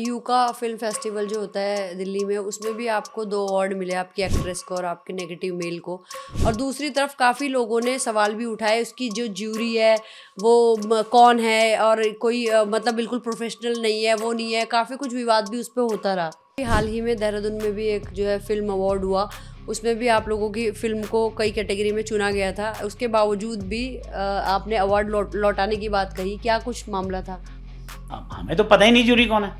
Yucca film festival जो होता है दिल्ली में, उसमें भी आपको 2 अवार्ड मिले, आपकी एक्ट्रेस को और आपके नेगेटिव मेल को। और दूसरी तरफ काफ़ी लोगों ने सवाल भी उठाए, उसकी जो ज्यूरी है वो कौन है, और कोई मतलब बिल्कुल प्रोफेशनल नहीं है, वो नहीं है, काफ़ी कुछ विवाद भी उस पर होता रहा। हाल ही में देहरादून में भी एक जो है फिल्म अवार्ड हुआ, उसमें भी आप लोगों की फ़िल्म को कई कैटेगरी में चुना गया था। उसके बावजूद भी आपने अवार्ड लौटाने की बात कही, क्या कुछ मामला था? अब हमें तो पता ही नहीं जूरी कौन है।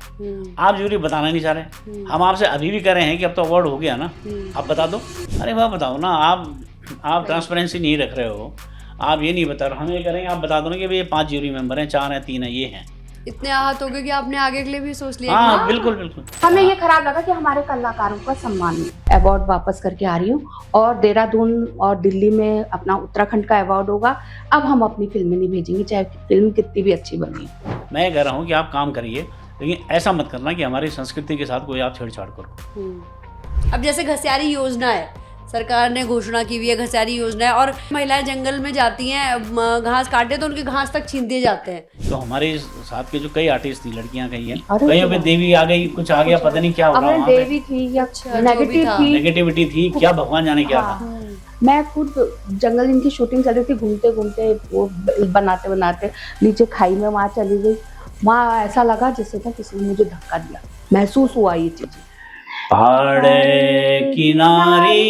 आप जूरी बताना नहीं चाह रहे। हम आपसे अभी भी कह रहे हैं कि अब तो अवार्ड हो गया ना, आप बता दो। अरे वाह, बताओ ना। आप ट्रांसपेरेंसी नहीं रख रहे हो, आप ये नहीं बता रहे। हम ये करेंगे, आप बता दो ना कि भाई ये 5 जूरी मेंबर हैं, 4 हैं, 3 हैं, ये हैं। इतने आहत हो गए कि आपने आगे के लिए भी सोच लिया? हाँ, बिल्कुल बिल्कुल। हमें ये खराब लगा कि हमारे कलाकारों का सम्मान नहीं। अवार्ड वापस करके आ रही हूँ और देहरादून और दिल्ली में अपना उत्तराखंड का अवार्ड होगा। अब हम अपनी फिल्में नहीं भेजेंगे, चाहे फिल्म कितनी भी अच्छी बनी। मैं कह रहा हूँ कि आप काम करिए, लेकिन ऐसा मत करना कि हमारी संस्कृति के साथ कोई आप छेड़छाड़ करो। अब जैसे घसियारी योजना है, सरकार ने घोषणा की हुई है, घसियारी योजना है, और महिलाएं जंगल में जाती हैं घास काटे तो उनके घास तक छीन दिए जाते हैं। तो हमारे साथ के जो कई आर्टिस्ट थी, लड़कियां कई हैं, कहीं पे देवी आ गई, कुछ आ गया, पता नहीं क्या हो रहा। देवी थी या नेगेटिविटी थी, क्या भगवान जाने क्या था। मैं खुद जंगल इनकी शूटिंग चल रही थी, घूमते घूमते वो बनाते बनाते नीचे खाई में वहाँ चली गई। वहाँ ऐसा लगा जैसे था किसी ने मुझे धक्का दिया, महसूस हुआ ये चीज। पहाड़ किनारी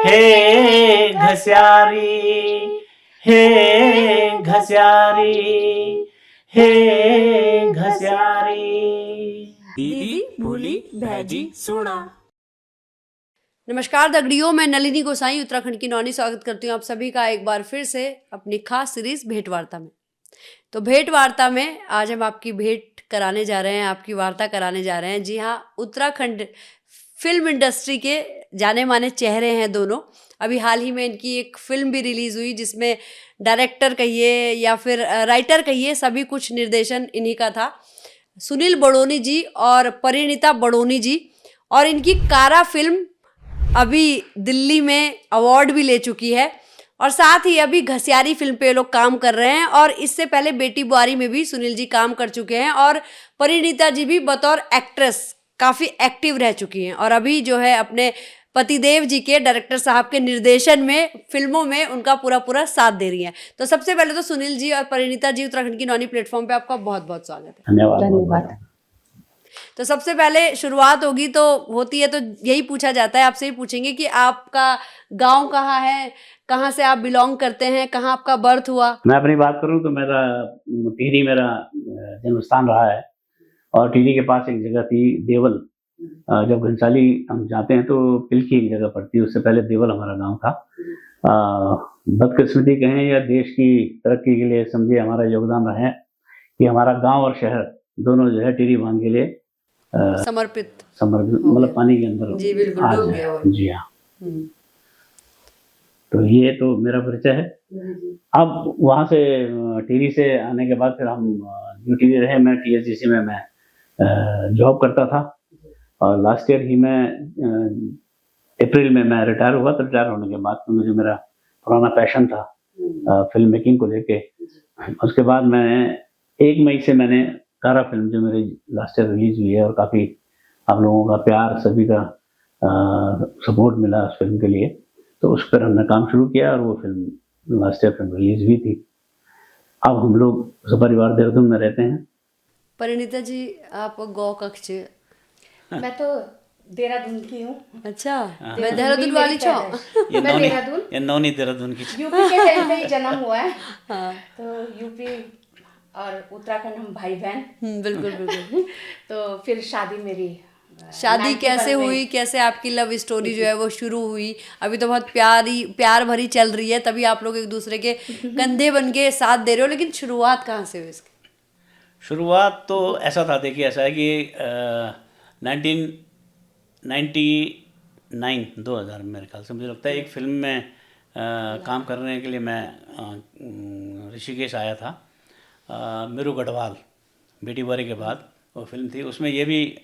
हे घसियारी, हे घसियारी, हे घसियारी। दीदी भूली भैजी सुना। नमस्कार दगड़ियों, मैं नलिनी गोसाई उत्तराखंड की नौनी स्वागत करती हूँ आप सभी का एक बार फिर से अपनी खास सीरीज भेंट वार्ता में। तो भेंट वार्ता में आज हम आपकी भेंट कराने जा रहे हैं, आपकी वार्ता कराने जा रहे हैं। जी हाँ, उत्तराखंड फिल्म इंडस्ट्री के जाने माने चेहरे हैं दोनों। अभी हाल ही में इनकी एक फिल्म भी रिलीज़ हुई जिसमें डायरेक्टर कहिए या फिर राइटर कहिए, सभी कुछ निर्देशन इन्हीं का था। सुनील बड़ोनी जी और परिणीता बड़ोनी जी, और इनकी कारा फिल्म अभी दिल्ली में अवार्ड भी ले चुकी है, और साथ ही अभी घसियारी फिल्म पे लोग काम कर रहे हैं, और इससे पहले बेटी बुआरी में भी सुनील जी काम कर चुके हैं, और परिणीता जी भी बतौर एक्ट्रेस काफ़ी एक्टिव रह चुकी हैं, और अभी जो है अपने पतिदेव जी के डायरेक्टर साहब के निर्देशन में फिल्मों में उनका पूरा साथ दे रही हैं। तो सबसे पहले तो सुनील जी और परिणीता जी, उत्तराखंड की नौनी प्लेटफॉर्म पे आपका बहुत बहुत स्वागत है। धन्यवाद। तो सबसे पहले शुरुआत होगी तो होती है, तो यही पूछा जाता है, आपसे ही पूछेंगे कि आपका गांव कहाँ है, कहाँ से आप बिलोंग करते हैं, कहाँ आपका बर्थ हुआ? मैं अपनी बात करूं तो मेरा टिहरी मेरा जन्म स्थान रहा है, और टिहरी के पास एक जगह थी देवल। जब घनसाली हम जाते हैं तो पिलखी एक जगह पड़ती है, उससे पहले देवल हमारा गांव था। बदकिस्मती कहें या देश की तरक्की के लिए समझिए हमारा योगदान रहा है कि हमारा गांव और शहर दोनों जो है टिहरी बांध के लिए समर्पित मतलब पानी के अंदर जी बिल्कुल आ डूब गया। गया। जी हाँ। तो ये तो मेरा परिचय है। अब वहाँ से टिहरी से आने के बाद फिर हम ड्यूटी रहे। मैं TSGC में मैं जॉब करता था, और लास्ट ईयर ही मैं अप्रैल में मैं रिटायर हुआ। तो रिटायर होने के बाद तो मुझे मेरा पुराना पैशन था फिल्म मेकिंग को लेके। उसके बाद मैंने 1 मई से मैंने कारा फिल्म जो मेरी लास्ट ईयर रिलीज हुई है, और काफ़ी आप लोगों का प्यार, सभी का सपोर्ट मिला उस फिल्म के लिए, तो उस पर हमने काम शुरू किया, और वो film last year film release हुई थी। अब हम लोग सपरिवार देहरादून में रहते हैं। परिणीता जी, आप गौ कक्ष? मैं तो देहरादून की हूँ। अच्छा, मैं देहरादून वाली छो। ये नौनी देहरादून की यूपी के टाइम पे ही जन्म हुआ है। हाँ, तो यूपी और उत्तराखंड हम भाई बहन। बिल्कुल बिल्कुल। तो फिर शादी मेरी शादी कैसे हुई, कैसे आपकी लव स्टोरी जो है वो शुरू हुई? अभी तो बहुत प्यार भरी चल रही है, तभी आप लोग एक दूसरे के कंधे बन के साथ दे रहे हो, लेकिन शुरुआत कहाँ से हुई इसकी? शुरुआत तो ऐसा था, देखिए ऐसा है कि 1999 2000 मेरे ख्याल से मुझे लगता है एक फिल्म में काम करने के लिए मैं ऋषिकेश आया था। मेरू गढ़वाल, बेटी बुआरी के बाद वो फिल्म थी। उसमें ये भी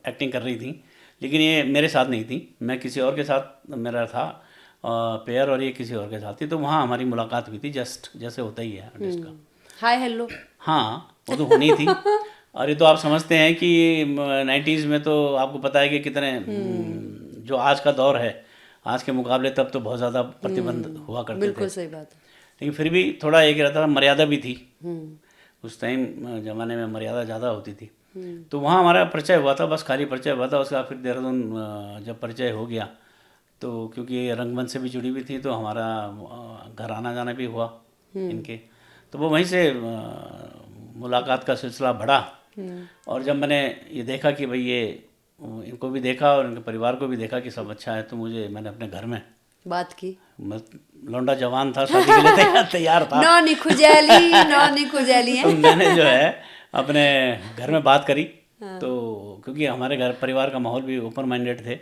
एक्टिंग कर रही थी, लेकिन ये मेरे साथ नहीं थी, मैं किसी और के साथ मेरा था पेयर, और ये किसी और के साथ थी। तो वहाँ हमारी मुलाकात हुई थी, जस्ट जैसे होता ही है आर्टिस्ट का, हाय हेलो। हाँ वो तो होनी थी। और ये तो आप समझते हैं कि 90s में तो आपको पता है कि कितने जो आज का दौर है, आज के मुकाबले तब तो बहुत ज़्यादा प्रतिबंध हुआ करते थे। बिल्कुल सही बात है। लेकिन फिर भी थोड़ा एक रहता था, मर्यादा भी थी। हम्म उस टाइम ज़माने में मर्यादा ज़्यादा होती थी। तो वहाँ हमारा परिचय हुआ था, बस खाली परिचय हुआ था। उसके बाद फिर देहरादून जब परिचय हो गया तो क्योंकि ये रंगमंच से भी जुड़ी हुई थी तो हमारा घर आना जाना भी हुआ इनके। तो वो वहीं से मुलाकात का सिलसिला बढ़ा। और जब मैंने ये देखा कि भाई ये इनको भी देखा और इनके परिवार को भी देखा कि सब अच्छा है, तो मैंने अपने घर में बात की। लौंडा जवान था, शादी के लिए तैयार था। नौनी खुजैली तो है। मैंने जो है अपने घर में बात करी। तो क्योंकि हमारे घर परिवार का माहौल भी ओपन माइंडेड थे,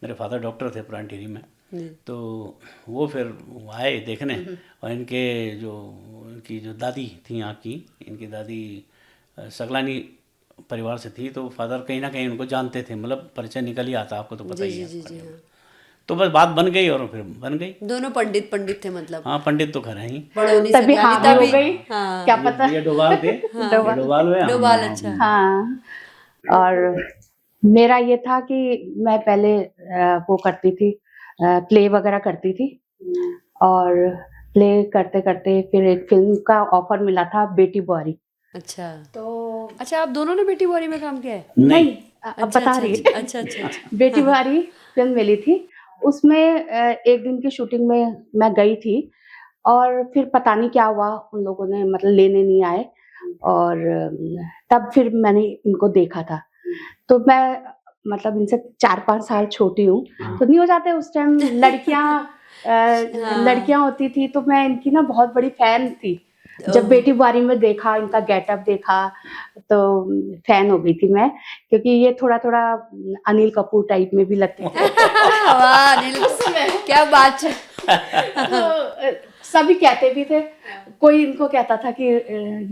मेरे फादर डॉक्टर थे पुरानी टिहरी में। तो वो फिर आए देखने। और इनकी जो दादी थी यहाँ की, इनकी दादी सगलानी परिवार से थी, तो फादर कहीं ना कहीं उनको जानते थे, मतलब परिचय निकल ही आता, आपको तो पता ही है। जी हाँ। तो बस बात बन गई और फिर बन गई। दोनों पंडित थे मतलब। हाँ, पंडित तो खरे ही। बड़ोनी तभी से हाँ तभी हो गई। हाँ। क्या पता। ये डोभाल थे। डोभाल हुए हम। डोभाल, अच्छा। हाँ, और मेरा ये था कि मैं पहले वो करती थी, प्ले वगैरह करती थी। और प्ले करते करते फिर एक फिल्म का ऑफर मिला था, बेटी बुआरी। अच्छा। तो अच्छा, आप दोनों ने बेटी बुआरी में काम किया है? नहीं, अब अच्छा, बता अच्छा, रही अच्छा, अच्छा, अच्छा। बेटी बुआरी फिल्म मिली थी। उसमें एक दिन की शूटिंग में मैं गई थी और फिर पता नहीं क्या हुआ, उन लोगों ने मतलब लेने नहीं आए। और तब फिर मैंने इनको देखा था। तो मैं मतलब इनसे 4-5 साल छोटी हूँ, तो नहीं हो जाते उस टाइम लड़कियां होती थी, तो मैं इनकी ना बहुत बड़ी फैन थी। जब बेटी बुआरी में देखा, इनका गेटअप देखा, तो फैन हो गई थी मैं, क्योंकि ये थोड़ा थोड़ा अनिल कपूर टाइप में भी लगती थी। वाह, अनिल, क्या बात है। तो सभी कहते भी थे, कोई इनको कहता था कि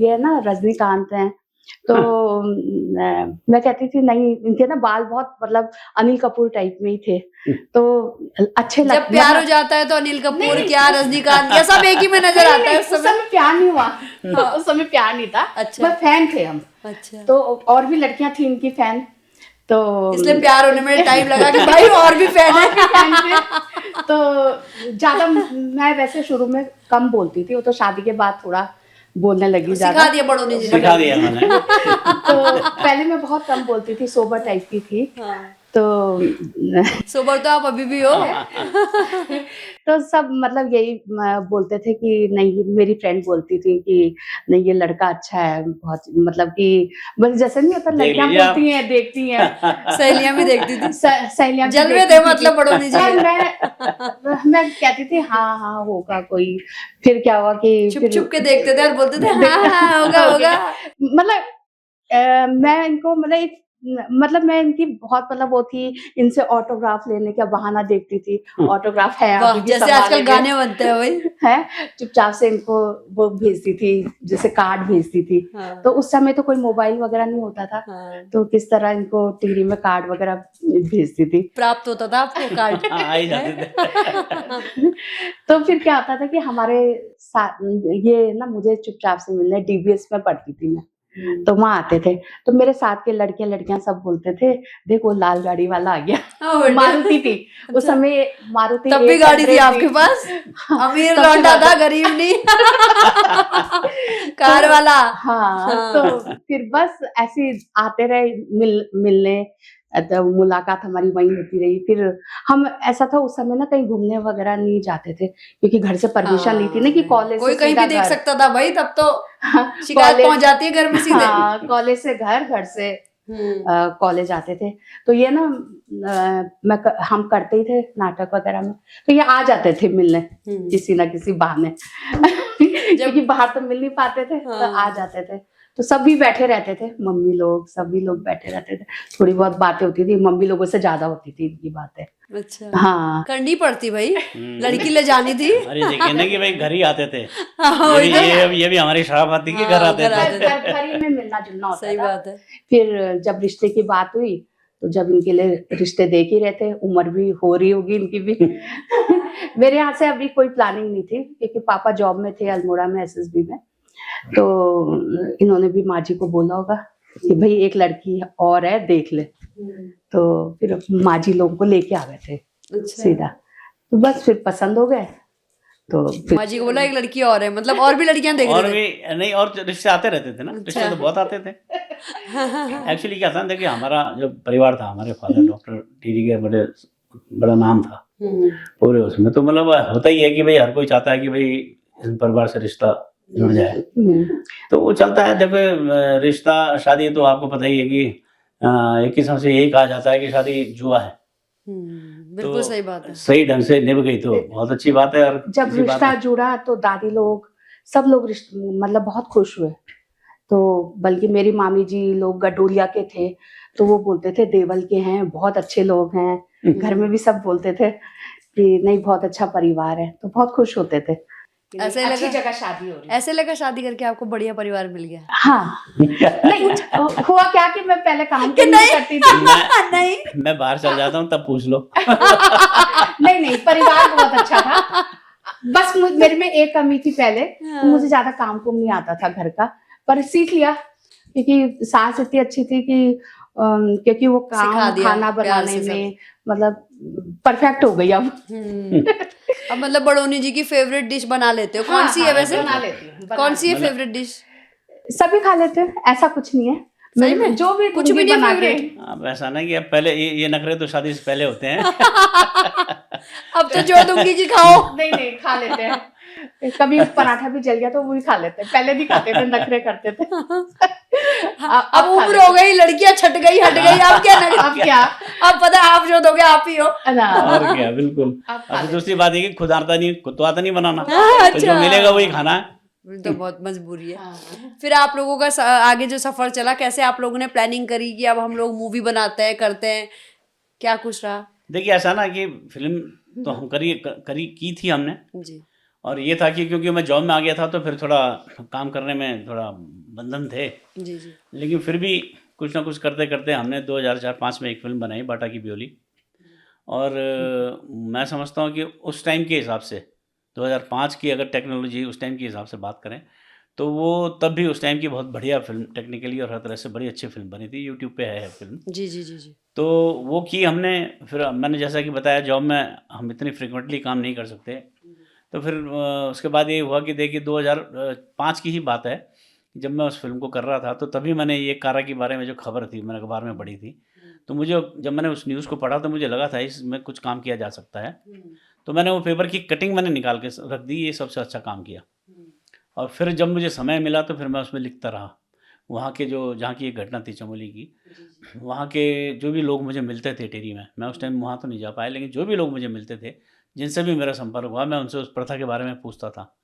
ये ना रजनीकांत हैं, तो मैं कहती थी नहीं, इनके ना बाल बहुत मतलब अनिल कपूर टाइप में ही थे, तो अच्छे जब प्यार हो जाता है तो अनिल कपूर क्या, रजनीकांत क्या, सब एक ही में नजर आता है। उस समय प्यार नहीं हुआ। हाँ, उस समय प्यार नहीं था। अच्छा। बस फैन थे हम। अच्छा। तो और भी लड़कियां थी इनकी फैन, तो इसलिए प्यार होने में टाइम लगा कि भाई और भी फैन है। तो ज्यादा मैं वैसे शुरू में कम बोलती थी, वो तो शादी के बाद थोड़ा बोलने लगी ज्यादा। सिखा दिया बड़ों ने, सिखा दिया मैंने। तो पहले मैं बहुत कम बोलती थी, सोबर टाइप की थी। हाँ। तो सोबर तो आप अभी भी हो। तो सब मतलब यही बोलते थे कि नहीं, मेरी फ्रेंड बोलती थी कि नहीं ये लड़का अच्छा है बहुत, मतलब कि बस जैसे नहीं होता, लड़कियां बोलती हैं, देखती हैं। सहेलियां भी देखती थी, सहेलियां भी जलवे देखती थे थी। मतलब बड़ोनी जी। मैं कहती थी हाँ होगा कोई। फिर क्या हुआ कि छुप छुप के देखते थे और बोलते थे हाँ होगा। मतलब मैं इनको मतलब मैं इनकी बहुत मतलब वो थी, इनसे ऑटोग्राफ लेने का बहाना देखती थी। ऑटोग्राफ है अभी भी जैसे आजकल गाने बनते हैं वही है, चुपचाप से इनको वो भेजती थी, जैसे कार्ड भेजती थी। हाँ। तो उस समय तो कोई मोबाइल वगैरह नहीं होता था। हाँ। तो किस तरह इनको टिहरी में कार्ड वगैरह भेजती थी। प्राप्त होता था आपको कार्ड? आ ही जाते थे। तो फिर क्या होता था कि हमारे साथ ये ना मुझे चुपचाप से मिलने, डीबीएस में पढ़ती थी मैं, तो वहां आते थे। तो मेरे साथ के लड़कियां सब बोलते थे, देखो लाल गाड़ी वाला आ गया। मारुति थी उस समय, मारुति। तब भी गाड़ी थी आपके पास? अमीर लौंडा था, गरीब नहीं। कार वाला। हाँ, तो फिर बस ऐसे आते रहे मिलने, तो मुलाकात हमारी वहीं होती रही। फिर हम ऐसा था उस समय ना कहीं घूमने वगैरह नहीं जाते थे, क्योंकि घर से परमिशन नहीं थी ना कि कॉलेज कोई से कहीं भी देख सकता था भाई, तब तो शिकायत कॉलेज पहुंच जाती है घर में सीधे। हाँ, कॉलेज से घर से कॉलेज आते थे। तो ये ना हम करते ही थे नाटक वगैरह में, तो ये आ जाते थे मिलने किसी ना किसी बहाने। क्योंकि बाहर तो मिल नहीं पाते थे, तो आ जाते थे। तो सभी बैठे रहते थे, मम्मी लोग सभी लोग बैठे रहते थे, थोड़ी बहुत बातें होती थी, मम्मी लोगों से ज्यादा होती थी इनकी बातें। अच्छा। हाँ, करनी पड़ती भाई, लड़की ले जानी थी। अरे देखिए ना कि भाई घर ही आते थे। हाँ, ये भी हमारी शराब आती कि घर आते थे। घर ही में मिलना जुलना होता सही था। बात है। फिर जब रिश्ते की बात हुई, तो जब इनके लिए रिश्ते देख ही रहे थे, उम्र भी हो रही होगी इनकी भी। मेरे यहाँ से अभी कोई प्लानिंग नहीं थी, क्योंकि पापा जॉब में थे अल्मोड़ा में, एसएसबी में। तो इन्होंने भी माँ जी को बोला होगा कि भाई एक लड़की और है, देख ले। तो फिर माँ जी लोगों को लेके आ गए थे अच्छा, सीधा। तो बस फिर पसंद हो गए। तो फिर माँ जी को बोला एक लड़की और है, मतलब और भी लड़कियां देख और रहे थे। भी नहीं, और रिश्ते आते रहते थे ना, रिश्ते अच्छा। तो बहुत आते थे। एक्चुअली क्या था, देखिए हमारा जो परिवार था, हमारे फादर डॉक्टर टीडी के बड़ा नाम था पूरे उसमें, तो मतलब होता ही है कि भाई हर कोई चाहता है कि भाई इस परिवार से रिश्ता जुड़ जाए, तो वो चलता है। देखो रिश्ता शादी तो आपको पता ही है कि एक किस्म से यही कहा जाता है कि शादी जुआ है। बिल्कुल तो सही बात है। सही ढंग से निभ गई तो बहुत अच्छी बात है, और जब किसी बात रिश्ता है। जुड़ा तो दादी लोग सब लोग मतलब बहुत खुश हुए। तो बल्कि मेरी मामी जी लोग गडोलिया के थे, तो वो बोलते थे देवल के हैं, बहुत अच्छे लोग हैं। घर में भी सब बोलते थे कि नहीं बहुत अच्छा परिवार है, तो बहुत खुश होते थे। ऐसे ही अच्छी लगा- जगह शादी हो रही है। ऐसे लगा शादी करके आपको बढ़िया परिवार मिल गया। हाँ, नहीं हुआ क्या कि मैं पहले काम कि नहीं करती थी। नहीं मैं बाहर चल जाता हूँ तब पूछ लो। नहीं परिवार बहुत अच्छा था। बस मेरे में एक कमी थी पहले, हाँ। मुझे ज्यादा काम कुम नहीं आता था घर का, पर सीख लिया क्योंकि सास इतनी अच्छी थी कि क्योंकि वो सिखा काम दिया खाना प्यार बनाने से सब। में मतलब परफेक्ट हो गई अब। अब मतलब बड़ोनी जी की फेवरेट डिश बना लेते हो, कौन हाँ, सी है हाँ, वैसे? बना लेती हूँ, बना कौन सी है मतलब- फेवरेट डिश? सभी खा लेते हैं, ऐसा कुछ नहीं है। सही मेरे में? जो भी कुछ भी दूंगी नहीं बना के। फेवरेट? अब ऐसा ना कि अब पहले ये नखरे तो शादी से पहले होते हैं। अब तो जो दूंगी जी खाओ। नहीं खा लेते हैं। कभी पराठा भी जल गया तो वो भी खा लेते हैं, पहले नहीं खाते थे, नखरे करते थे। अब उम्र हो गई, लड़कियां छट गई हट गई, अब क्या अब क्या अब पता है आप जो दोगे आप ही हो। ना, और क्या, बिल्कुल। अब खा अब लेते दूसरी बात है कि खुद तो आता नहीं बनाना, हाँ, तो जो मिलेगा वही खाना है। तो बहुत मजबूरी है। हाँ। फिर आप लोगों का आगे जो सफर चला, कैसे आप लोगों ने प्लानिंग करी कि अब हम लोग मूवी बनाते हैं, करते हैं, क्या कुछ रहा? देखिए ऐसा ना कि फिल्म तो हम की थी हमने, जी और ये था कि क्योंकि मैं जॉब में आ गया था तो फिर थोड़ा काम करने में थोड़ा बंधन थे, जी जी। लेकिन फिर भी कुछ ना कुछ करते करते हमने 2004-05 में एक फिल्म बनाई, बाटा की ब्योली। और मैं समझता हूँ कि उस टाइम के हिसाब से 2005 की अगर टेक्नोलॉजी उस टाइम के हिसाब से बात करें तो वो तब भी उस टाइम की बहुत बढ़िया फिल्म, टेक्निकली और हर तरह से बड़ी अच्छी फिल्म बनी थी। यूट्यूब पे है फिल्म। जी जी जी जी। तो वो की हमने। फिर मैंने जैसा कि बताया, जॉब में हम इतनी फ्रिक्वेंटली काम नहीं कर सकते, तो फिर उसके बाद ये हुआ कि देखिए 2005 की ही बात है, जब मैं उस फिल्म को कर रहा था तो तभी मैंने ये कारा के बारे में जो खबर थी मैंने अखबार में पढ़ी थी, तो मुझे जब मैंने उस न्यूज़ को पढ़ा तो मुझे लगा था इसमें कुछ काम किया जा सकता है। तो मैंने वो पेपर की कटिंग मैंने निकाल के रख दी, ये सबसे अच्छा काम किया। और फिर जब मुझे समय मिला तो फिर मैं उसमें लिखता रहा। वहाँ के जो जहाँ की एक घटना थी चमोली की, वहाँ के जो भी लोग मुझे मिलते थे टेरी में, मैं उस टाइम वहाँ तो नहीं जा पाया, लेकिन जो भी लोग मुझे मिलते थे, जिनसे भी मेरा संपर्क हुआ, मैं उनसे उस प्रथा के बारे में पूछता था।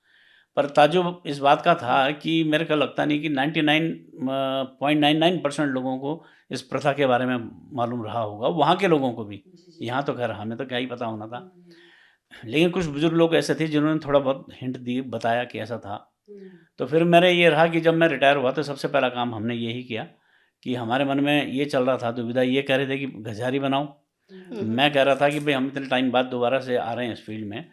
पर ताज्जुब इस बात का था कि मेरे को लगता नहीं कि 99.99% लोगों को इस प्रथा के बारे में मालूम रहा होगा, वहाँ के लोगों को भी। यहाँ तो खैर हमें तो क्या ही पता होना था, लेकिन कुछ बुजुर्ग लोग ऐसे थे जिन्होंने थोड़ा बहुत हिंट दिए, बताया कि ऐसा था। तो फिर मेरे ये रहा कि जब मैं रिटायर हुआ तो सबसे पहला काम हमने यही किया कि हमारे मन में ये चल रहा था, दुविधा ये कह रहे थे कि गजारी बनाऊं। मैं कह रहा था कि भाई हम इतने टाइम बाद दोबारा से आ रहे हैं इस फील्ड में,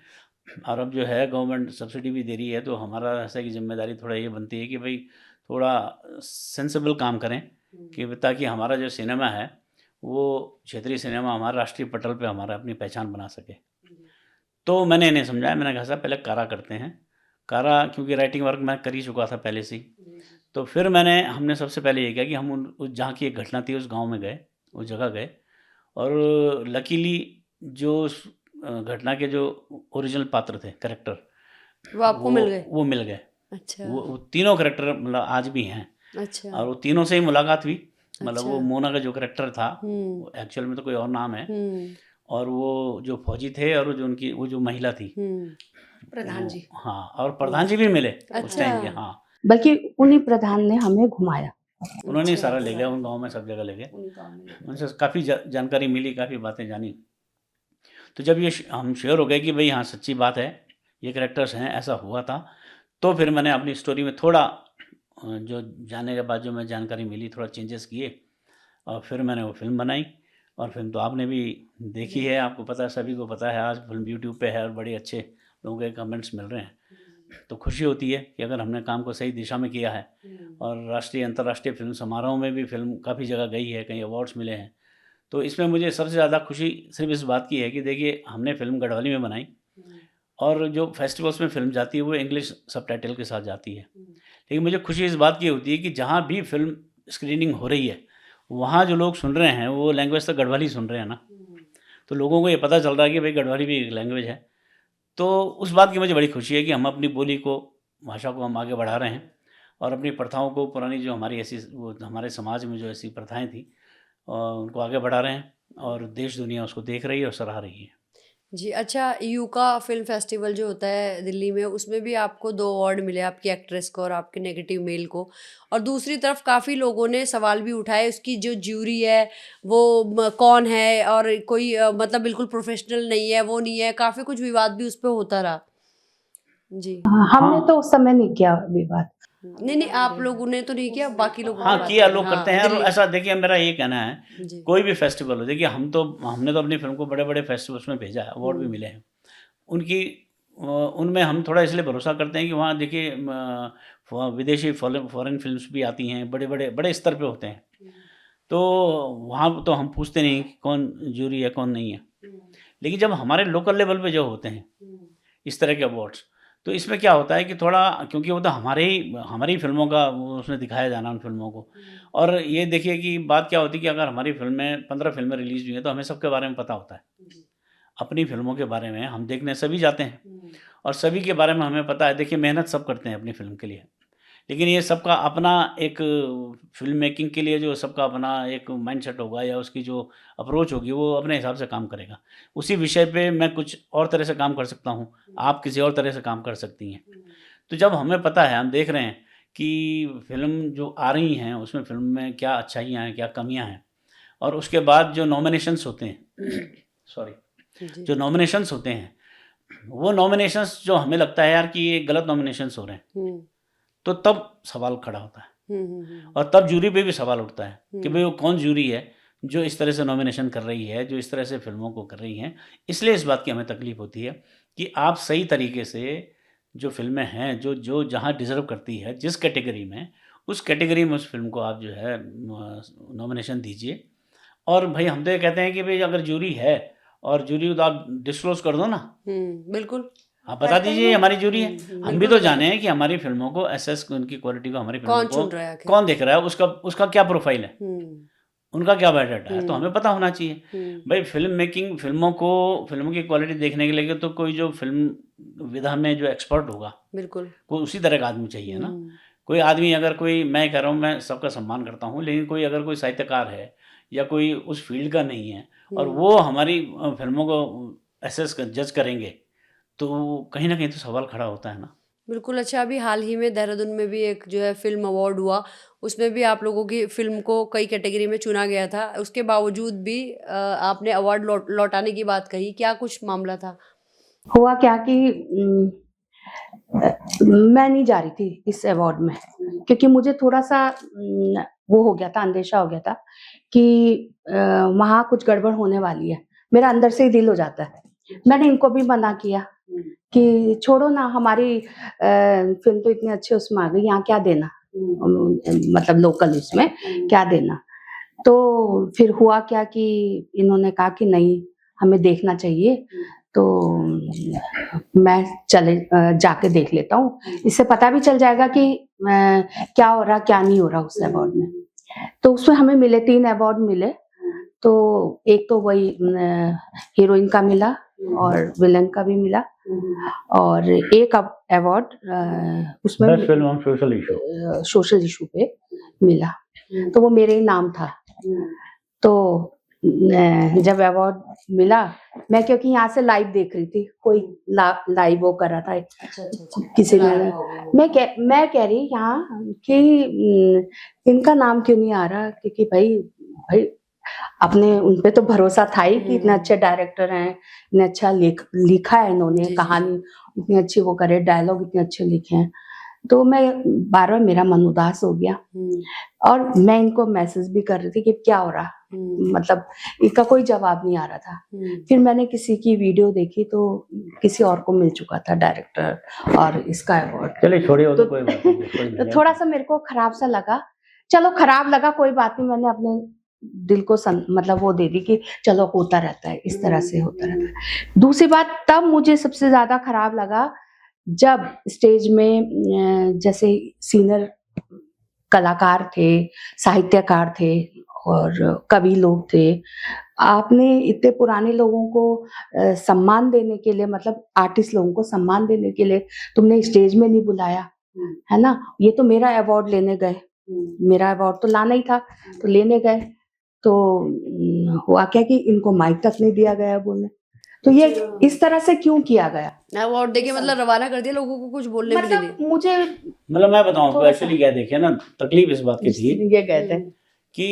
और अब जो है गवर्नमेंट सब्सिडी भी दे रही है, तो हमारा ऐसा कि जिम्मेदारी थोड़ा ये बनती है कि भाई थोड़ा सेंसिबल काम करें, कि ताकि हमारा जो सिनेमा है वो क्षेत्रीय सिनेमा हमारा राष्ट्रीय पटल पे हमारा अपनी पहचान बना सके। तो मैंने इन्हें समझाया, मैंने कहा साहब पहले कारा करते हैं। कारा क्योंकि राइटिंग वर्क मैं कर ही चुका था पहले से ही, तो फिर हमने सबसे पहले ये किया कि हम उस जहाँ की एक घटना थी उस गांव में गए, उस जगह गए, और लकीली जो उस घटना के जो ओरिजिनल पात्र थे, कैरेक्टर, वो आपको मिल गए? वो मिल गए। अच्छा वो तीनों कैरेक्टर मतलब आज भी हैं, अच्छा। और वो तीनों से ही मुलाकात हुई। मतलब अच्छा। वो मोना का जो कैरेक्टर था, एक्चुअल में तो कोई और नाम है, और वो जो फौजी थे, और जो उनकी वो जो महिला थी, प्रधान जी। हाँ, और प्रधान जी भी मिले उस टाइम के। अच्छा। हाँ, बल्कि उन्हीं प्रधान ने हमें घुमाया। उन्होंने ही सारा ले गया, उन गाँव में सब जगह ले गए, उनसे काफ़ी जानकारी मिली, काफ़ी बातें जानी। तो जब ये हम श्योर हो गए कि भाई हाँ सच्ची बात है, ये कैरेक्टर्स हैं, ऐसा हुआ था, तो फिर मैंने अपनी स्टोरी में थोड़ा जो जाने के बाद जो मैं जानकारी मिली, थोड़ा चेंजेस किए, और फिर मैंने वो फिल्म बनाई। और फिल्म तो आपने भी देखी है, आपको पता है, सभी को पता है, आज फिल्म यूट्यूब पे है और बड़े अच्छे लोगों के कमेंट्स मिल रहे हैं। तो खुशी होती है कि अगर हमने काम को सही दिशा में किया है। और राष्ट्रीय अंतर्राष्ट्रीय फिल्म समारोह में भी फिल्म काफ़ी जगह गई है, कई अवार्ड्स मिले हैं। तो इसमें मुझे सबसे ज़्यादा खुशी सिर्फ इस बात की है कि देखिए हमने फिल्म गढ़वाली में बनाई, और जो फेस्टिवल्स में फिल्म जाती है वो इंग्लिश सबटाइटल के साथ जाती है। लेकिन मुझे खुशी इस बात की होती है कि जहाँ भी फिल्म स्क्रीनिंग हो रही है वहाँ जो लोग सुन रहे हैं वो लैंग्वेज तो गढ़वाली सुन रहे हैं ना, तो लोगों को ये पता चल रहा है कि भाई गढ़वाली भी एक लैंग्वेज है। तो उस बात की मुझे बड़ी खुशी है कि हम अपनी बोली को, भाषा को हम आगे बढ़ा रहे हैं, और अपनी प्रथाओं को, पुरानी जो हमारी ऐसी वो हमारे समाज में जो ऐसी प्रथाएं थी उनको आगे बढ़ा रहे हैं, और देश दुनिया उसको देख रही है और सराह रही है। जी, अच्छा, यूका फ़िल्म फेस्टिवल जो होता है दिल्ली में, उसमें भी आपको 2 अवार्ड मिले, आपकी एक्ट्रेस को और आपके नेगेटिव मेल को। और दूसरी तरफ काफ़ी लोगों ने सवाल भी उठाए, उसकी जो ज्यूरी है वो कौन है, और कोई मतलब बिल्कुल प्रोफेशनल नहीं है, वो नहीं है, काफ़ी कुछ विवाद भी उस पे होता रहा। जी। हमने हाँ। तो उस समय नहीं किया विवाद। नहीं, आप लोगों ने तो नहीं किया, बाकी लोगों की हाँ, बात किया कर रहे लोग हैं। करते हैं। हाँ, और दिल्ली। ऐसा देखिए, मेरा ये कहना है, जी। कोई भी फेस्टिवल हो, देखिए हमने तो अपनी फिल्म को बड़े बड़े फेस्टिवल्स में भेजा है, अवार्ड भी मिले हैं उनकी। उनमें हम थोड़ा इसलिए भरोसा करते हैं कि वहाँ देखिए विदेशी फॉरेन फिल्म्स भी आती हैं, बड़े बड़े बड़े स्तर पे होते हैं। तो वहाँ तो हम पूछते नहीं कि कौन जूरी है कौन नहीं है। लेकिन जब हमारे लोकल लेवल पे जो होते हैं इस तरह के अवार्ड्स, तो इसमें क्या होता है कि थोड़ा, क्योंकि वो तो हमारी फिल्मों का उसमें दिखाया जाना उन फिल्मों को। और ये देखिए कि बात क्या होती है कि अगर हमारी फिल्में 15 फिल्में रिलीज हुई हैं तो हमें सबके बारे में पता होता है। अपनी फिल्मों के बारे में हम देखने सभी जाते हैं, और सभी के बारे में हमें पता है। देखिए मेहनत सब करते हैं अपनी फिल्म के लिए, लेकिन ये सबका अपना एक फिल्म मेकिंग के लिए जो सबका अपना एक माइंडसेट होगा, या उसकी जो अप्रोच होगी वो अपने हिसाब से काम करेगा। उसी विषय पे मैं कुछ और तरह से काम कर सकता हूँ, आप किसी और तरह से काम कर सकती हैं। तो जब हमें पता है, हम देख रहे हैं कि फिल्म जो आ रही हैं उसमें फिल्म में क्या अच्छाइयाँ हैं, क्या कमियाँ हैं, और उसके बाद जो नॉमिनेशंस होते हैं सॉरी जी। जो नॉमिनेशंस होते हैं, वो नॉमिनेशंस जो हमें लगता है यार कि ये गलत नॉमिनेशंस हो रहे हैं, हम्म, तो तब सवाल खड़ा होता है। हम्म। और तब जूरी पे भी सवाल उठता है कि भाई वो कौन जूरी है जो इस तरह से नॉमिनेशन कर रही है, जो इस तरह से फिल्मों को कर रही हैं। इसलिए इस बात की हमें तकलीफ होती है कि आप सही तरीके से जो फिल्में हैं, जो जो जहाँ डिज़र्व करती है, जिस कैटेगरी में, उस कैटेगरी में उस फिल्म को आप जो है नॉमिनेशन दीजिए। और भाई हम तो ये कहते हैं कि भाई अगर जूरी है, और जूरी तो आप डिस्क्लोज कर दो ना, बिल्कुल। आप बता दीजिए हमारी जूरी है। हम भी बिल्कुल तो जाने हैं कि हमारी फिल्मों को असेस, उनकी क्वालिटी को, हमारी फिल्मों कौन को चुन रहा है आखिर? कौन देख रहा है, उसका क्या प्रोफाइल है, उनका क्या बायोडाटा है, तो हमें पता होना चाहिए। भाई फिल्म मेकिंग, फिल्मों की क्वालिटी देखने के लिए तो कोई जो फिल्म विधा में जो एक्सपर्ट होगा, बिल्कुल। कोई उसी तरह का आदमी चाहिए ना। कोई आदमी अगर कोई, मैं कह रहा हूँ, मैं सबका सम्मान करता हूँ, लेकिन कोई अगर कोई साहित्यकार है या कोई उस फील्ड का नहीं है, और वो हमारी फिल्मों को जज करेंगे, तो कहीं ना कहीं तो सवाल खड़ा होता है ना। बिल्कुल। अच्छा, अभी हाल ही में देहरादून में भी एक जो है फिल्म अवार्ड हुआ, उसमें भी आप लोगों की फिल्म को कई कैटेगरी में चुना गया था। उसके बावजूद भी आपने अवार्ड लौटाने की बात कही, क्या कुछ मामला था? हुआ क्या कि मैं नहीं जा रही थी इस अवार्ड में, क्योंकि मुझे थोड़ा सा वो हो गया था, अंदेशा हो गया था कि वहाँ कुछ गड़बड़ होने वाली है। मेरा अंदर से ही दिल हो जाता है। मैंने इनको भी मना किया कि छोड़ो ना, हमारी फिल्म तो इतनी अच्छी उसमें आ गई, यहाँ क्या देना, मतलब लोकल उसमें क्या देना। तो फिर हुआ क्या कि इन्होंने कहा कि नहीं, हमें देखना चाहिए, तो मैं जाके देख लेता हूँ, इससे पता भी चल जाएगा कि क्या हो रहा क्या नहीं हो रहा उस अवार्ड में। तो उसमें हमें मिले 3 अवार्ड मिले। तो एक तो वही हीरोइन का मिला और विलन का भी मिला, और एक अवार्ड उसमें सोशल इशू पे मिला, तो वो मेरे ही नाम था। तो जब अवार्ड मिला, मैं क्योंकि यहाँ से लाइव देख रही थी, कोई लाइव वो कर रहा था, अच्छा। किसी ने, मैं कह रही यहाँ कि इनका नाम क्यों नहीं आ रहा, क्योंकि भाई अपने उन पे तो भरोसा था ही कि इतने अच्छे डायरेक्टर हैं, इतने अच्छा लिखा है इन्होंने, कहानी इतनी अच्छी वो करे, डायलॉग इतने अच्छे लिखे हैं। तो मैं बार बार मेरा मन उदास हो गया हम्म, और मैं इनको मैसेज भी कर रही थी कि क्या हो रहा, मतलब इनका कोई जवाब नहीं आ रहा था। फिर मैंने किसी की वीडियो देखी तो किसी और को मिल चुका था डायरेक्टर और इसका अवार्ड। चलिए छोड़िए, वो तो कोई बात नहीं, कोई तो मिलेगा। थोड़ा सा मेरे को खराब सा लगा। चलो खराब लगा कोई बात नहीं, मैंने अपने दिल को मतलब वो दे दी कि चलो होता रहता है, इस तरह से होता रहता है। दूसरी बात तब मुझे सबसे ज्यादा खराब लगा जब स्टेज में जैसे सीनियर कलाकार थे, साहित्यकार थे और कवि लोग थे, आपने इतने पुराने लोगों को सम्मान देने के लिए, मतलब आर्टिस्ट लोगों को सम्मान देने के लिए तुमने स्टेज में नहीं बुलाया, है ना। ये तो मेरा अवार्ड लेने गए, मेरा अवार्ड तो लाना ही था, तो लेने गए तो हुआ क्या कि इनको माइक तक नहीं दिया गया बोलने। तो ये इस तरह से क्यों किया गया? अवार्ड देके मतलब रवाना कर दिया, लोगों को कुछ बोलने भी नहीं दिया। मतलब मुझे मतलब मैं बताऊं तो थोड़ा एक्चुअली क्या, देखिए ना, तकलीफ इस बात की थी ये कहते हैं कि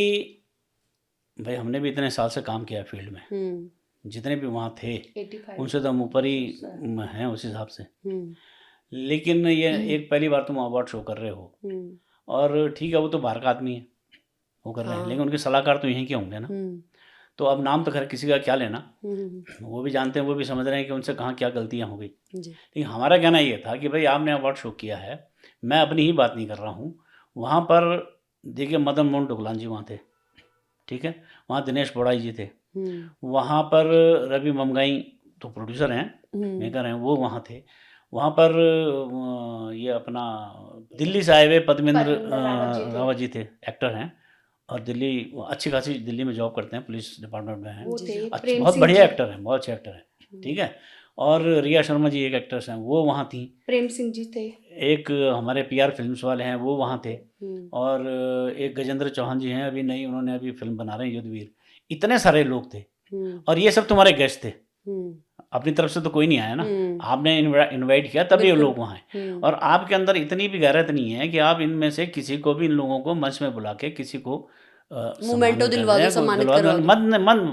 भाई हमने भी इतने साल से काम किया फील्ड में, जितने भी वहाँ थे 85 उनसे तो हम ऊपर ही हैं उस हिसाब से। हम्म, लेकिन ये एक पहली बार तुम अवार्ड शो कर रहे हो, और ठीक है वो तो बाहर का आदमी है, वो कर रहे हैं, हाँ। लेकिन उनके सलाहकार तो यहीं के होंगे ना। तो अब नाम तो खैर किसी का क्या लेना, वो भी जानते हैं, वो भी समझ रहे हैं कि उनसे कहाँ क्या गलतियाँ हो गई। जी। लेकिन हमारा कहना ये था कि भाई आपने अवार्ड शो किया है, मैं अपनी ही बात नहीं कर रहा हूँ, वहाँ पर देखिए मदन मोहन डुगलान जी वहाँ थे, ठीक है, वहाँ दिनेश बोड़ाई जी थे, वहाँ पर रवि ममगाई तो प्रोड्यूसर हैं, मेकर हैं, वो वहाँ थे, वहाँ पर ये अपना दिल्ली से आए हुए पद्मेंद्र रावत जी थे, एक्टर हैं, और दिल्ली अच्छी खासी दिल्ली में जॉब करते हैं, पुलिस डिपार्टमेंट में हैं, वो थे अच्छे बहुत बढ़िया एक्टर हैं, बहुत अच्छे एक्टर हैं, ठीक है। और रिया शर्मा जी एक एक्ट्रेस हैं, वो वहाँ थी, प्रेम सिंह जी थे, एक हमारे पीआर फिल्म्स वाले हैं वो वहाँ थे, और एक गजेंद्र चौहान जी हैं, अभी नई उन्होंने अभी फिल्म बना रहे हैं युद्धवीर। इतने सारे लोग थे, और ये सब तुम्हारे गेस्ट थे, अपनी तरफ से तो कोई नहीं आया ना, आपने इनवाइट किया तभी ये लोग वहाँ हैं, और आपके अंदर इतनी भी गैरत नहीं है कि आप इनमें से किसी को भी, इन लोगों को मंच में बुला के किसी को मोमेंटो दिलवा दो, सम्मानित करो,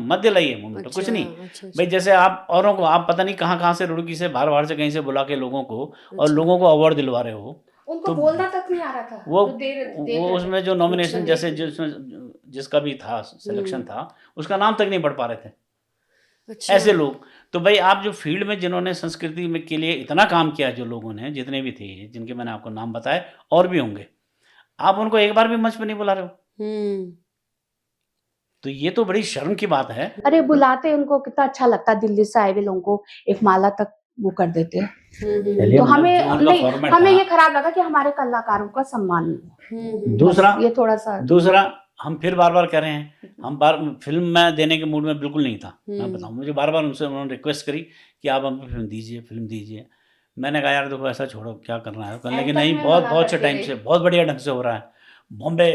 मत दिलाइए मोमेंटो, कुछ नहीं। भाई जैसे आप औरों को, आप पता नहीं कहाँ से रुड़की से बाहर से कहीं से बुला के लोगों को, और लोगों को अवार्ड दिलवा रहे हो, उनको तो बोलना तक नहीं आ रहा था, वो उसमें जो नॉमिनेशन जैसे जिसका भी था सिलेक्शन था, उसका नाम तक नहीं पढ़ पा रहे थे। अच्छा। ऐसे लोग, तो भाई आप जो फील्ड में जिन्होंने संस्कृति में के लिए इतना काम किया, जो लोगों ने, जितने भी थे, जिनके मैंने आपको नाम बताए और भी होंगे, आप उनको एक बार भी मंच पे नहीं बुला रहे हो, तो ये तो बड़ी शर्म की बात है। अरे बुलाते उनको कितना अच्छा लगता, दिल्ली से आए हुए लोगों को एक माला तक वो कर देते हैं। तो हमें नहीं, हमें ये खराब लगा कि हमारे कलाकारों का सम्मान नहीं। दूसरा ये थोड़ा सा हम फिर बार बार कह रहे हैं, हम फिल्म में देने के मूड में बिल्कुल नहीं था, मैं बताऊं, मुझे बार बार उन्होंने रिक्वेस्ट करी कि आप हमें फिल्म दीजिए। मैंने कहा यार देखो ऐसा छोड़ो, क्या करना है, कहने लगे नहीं, बहुत अच्छे टाइम से, बहुत बढ़िया ढंग से हो रहा है, बॉम्बे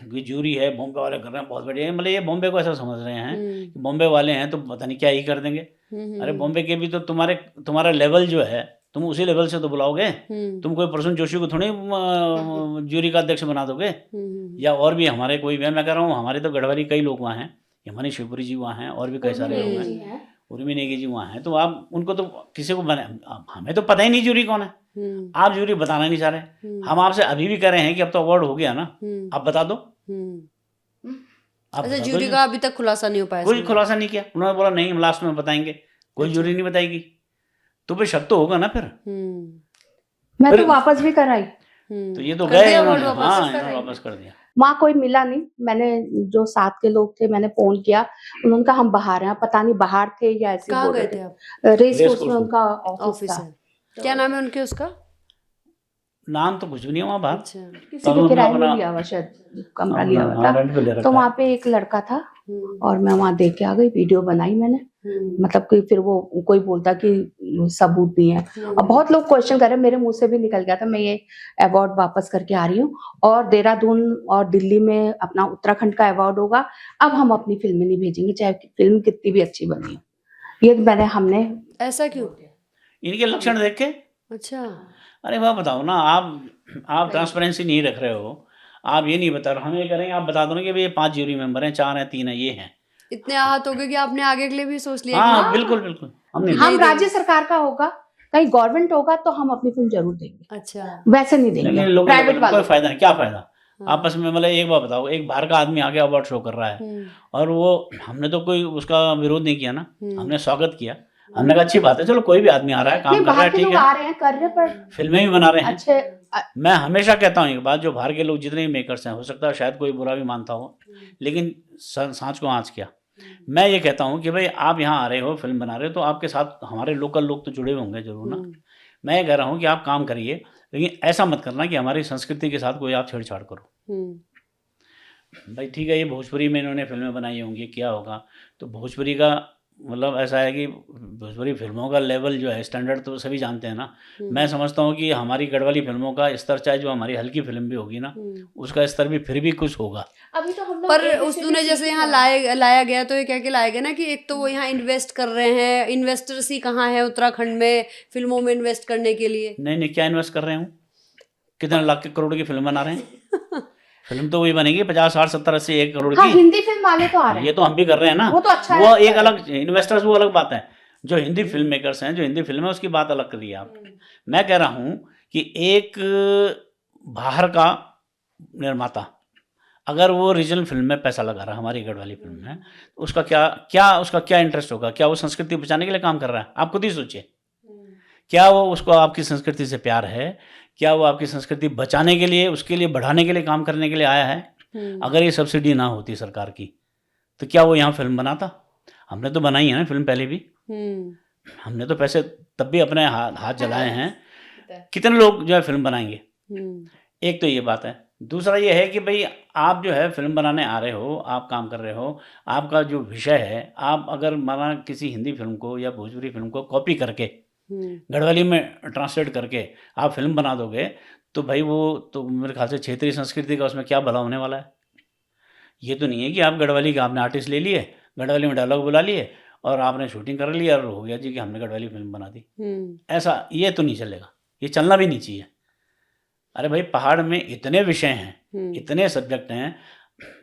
की जूरी है, बॉम्बे वाले कर रहे हैं बहुत बढ़िया, मतलब ये बॉम्बे को ऐसा समझ रहे हैं कि बॉम्बे वाले हैं तो पता नहीं क्या ही कर देंगे। अरे बॉम्बे के भी तो तुम्हारा लेवल जो है, तुम उसी लेवल से तो बुलाओगे, तुम कोई प्रसून जोशी को थोड़ी जूरी का अध्यक्ष बना दोगे, या और भी हमारे कोई भी, मैं कह रहा हूँ हमारे तो गढ़वाली कई लोग वहाँ हैं, हमारी शिवपुरी जी वहाँ हैं, और भी कई सारे लोग हैं, उर्मी नेगी जी वहाँ हैं, तो आप उनको तो किसी को हमें तो पता ही नहीं जूरी कौन है, आप जूरी बताना नहीं चाह रहे, हम आपसे अभी भी कह रहे हैं कि अब तो अवार्ड हो गया ना, आप बता दो। अच्छा, जूरी का अभी तक खुलासा नहीं हो पाया? कोई खुलासा नहीं किया, उन्होंने बोला नहीं हम लास्ट में बताएंगे, कोई जूरी नहीं बताएगी, तो फिर शक तो होगा ना फिर। मैं तो वापस भी कराई, तो ये तो गए उन्होंने, हाँ इन्होंने वापस कर दिया। वहाँ कोई मिला नहीं, मैंने जो साथ के लोग थे मैंने फोन किया, उन्होंने कहा हम बाहर हैं, पता नहीं बाहर थे या ऐसे। कहाँ गए थे आप? रेस कोर्स में उनका ऑफिस था। क्या नाम है उनके? उसका नाम तो कुछ भी नहीं वहाँ बाहर, किसी के किराए में लिया हुआ, शायद कमरा लिया हुआ था, तो वहाँ पे एक लड़का था, और मैं वहाँ देख के आ गई, वीडियो बनाई मैंने, मतलब कि फिर वो कोई बोलता कि सबूत नहीं है, और बहुत लोग क्वेश्चन कर रहे, मेरे मुंह से भी निकल गया था मैं ये अवार्ड वापस करके आ रही हूँ, और देहरादून और दिल्ली में अपना उत्तराखंड का अवार्ड होगा, अब हम अपनी फिल्में नहीं भेजेंगे चाहे फिल्म कितनी भी अच्छी बनी हो। ये हमने ऐसा क्यों? इनके लक्षण देख के। अच्छा, अरे वाह, बताओ ना, आप ट्रांसपेरेंसी नहीं रख रहे हो, आप ये नहीं बता रहे, हम ये करेंगे आप बता दो ना कि भाई 5 जूरी मेंबर हैं, 4 हैं, 3 हैं, ये हैं। इतने आहत हो गए कि आपने आगे के लिए भी सोच लिया? हाँ बिल्कुल बिल्कुल, हम राज्य सरकार का होगा कहीं गवर्नमेंट होगा तो हम अपनी फिल्म जरूर देंगे, अच्छा। वैसे नहीं देंगे लेकिन लोगों प्राइवेट को कोई वालों। फायदा नहीं, क्या फायदा हाँ। आपस में। मतलब एक बात बताओ, एक बाहर का आदमी आके अवार्ड शो कर रहा है और वो, हमने तो कोई उसका विरोध नहीं किया ना, हमने स्वागत किया, हमने कहा अच्छी बात है, चलो कोई भी आदमी आ रहा है, काम नहीं, कर रहा बाहर है, के ठीक लोग है, आ रहे हैं, कर रहे हैं, पर फिल्में भी बना रहे हैं। अच्छे मैं हमेशा कहता हूँ एक बात, जो बाहर के लोग जितने भी मेकर्स हैं, हो सकता है शायद कोई बुरा भी मानता हो, लेकिन सांच को आँच किया। मैं ये कहता हूँ कि भाई आप यहाँ आ रहे हो, फिल्म बना रहे हो, तो आपके साथ हमारे लोकल लोग तो जुड़े होंगे जरूर ना। मैं ये कह रहा हूँ कि आप काम करिए, लेकिन ऐसा मत करना कि हमारी संस्कृति के साथ कोई आप छेड़छाड़ करो। भाई ठीक है, ये भोजपुरी में इन्होंने फिल्में बनाई होंगी, क्या होगा, तो भोजपुरी का मतलब ऐसा है कि भोजपुरी फिल्मों का लेवल जो है, स्टैंडर्ड तो सभी जानते हैं ना। मैं समझता हूँ कि हमारी गढ़वाली फिल्मों का स्तर, चाहे जो हमारी हल्की फिल्म भी होगी ना, उसका स्तर भी फिर भी कुछ होगा। अभी तो हम लोग पर उसने जैसे यहाँ लाया गया, तो ये कह के लाया गया ना कि एक तो वो यहाँ इन्वेस्ट कर रहे हैं, इन्वेस्टर्स ही कहाँ है उत्तराखंड में फिल्मों में इन्वेस्ट करने के लिए। नहीं, क्या इन्वेस्ट कर रहे हूँ, कितने लाख के करोड़ की फिल्म बना रहे हैं। फिल्म तो वही बनेगी 50, 60, 70, 80, 1 करोड़ हाँ, की। हिंदी फिल्म वाले तो आ रहे हैं, ये तो हम भी कर रहे हैं ना, वो तो अच्छा वो है। एक अलग इन्वेस्टर्स, वो अलग बात है। जो हिंदी फिल्म मेकर्स हैं, जो हिंदी फिल्म है, उसकी बात अलग करिए आप। मैं कह रहा हूँ कि एक बाहर का निर्माता अगर वो रीजनल फिल्म में पैसा लगा रहा है, हमारी गढ़वाली फिल्म में, उसका क्या इंटरेस्ट होगा? क्या वो संस्कृति बचाने के लिए काम कर रहा है? आप खुद ही सोचिए, क्या वो, उसको आपकी संस्कृति से प्यार है? क्या वो आपकी संस्कृति बचाने के लिए, उसके लिए बढ़ाने के लिए काम करने के लिए आया है? अगर ये सब्सिडी ना होती सरकार की, तो क्या वो यहाँ फिल्म बनाता? हमने तो बनाई है ना फिल्म पहले भी, हमने तो पैसे तब भी अपने हाथ जलाए हैं। कितने लोग जो है फिल्म बनाएंगे? एक तो ये बात है। दूसरा ये है कि भाई आप जो है फिल्म बनाने आ रहे हो, आप काम कर रहे हो, आपका जो विषय है, आप अगर माना किसी हिंदी फिल्म को या भोजपुरी फिल्म को कॉपी करके गढ़वाली में ट्रांसलेट करके आप फिल्म बना दोगे, तो भाई वो तो मेरे ख्याल से क्षेत्रीय संस्कृति का उसमें क्या भला होने वाला है? ये तो नहीं है कि आप गढ़वाली का आपने आर्टिस्ट ले लिए, गढ़वाली में डायलॉग बुला लिए और आपने शूटिंग कर लिया और हो गया जी कि हमने गढ़वाली फिल्म बना दी। ऐसा ये तो नहीं चलेगा, ये चलना भी नहीं चाहिए। अरे भाई पहाड़ में इतने विषय हैं, इतने सब्जेक्ट हैं।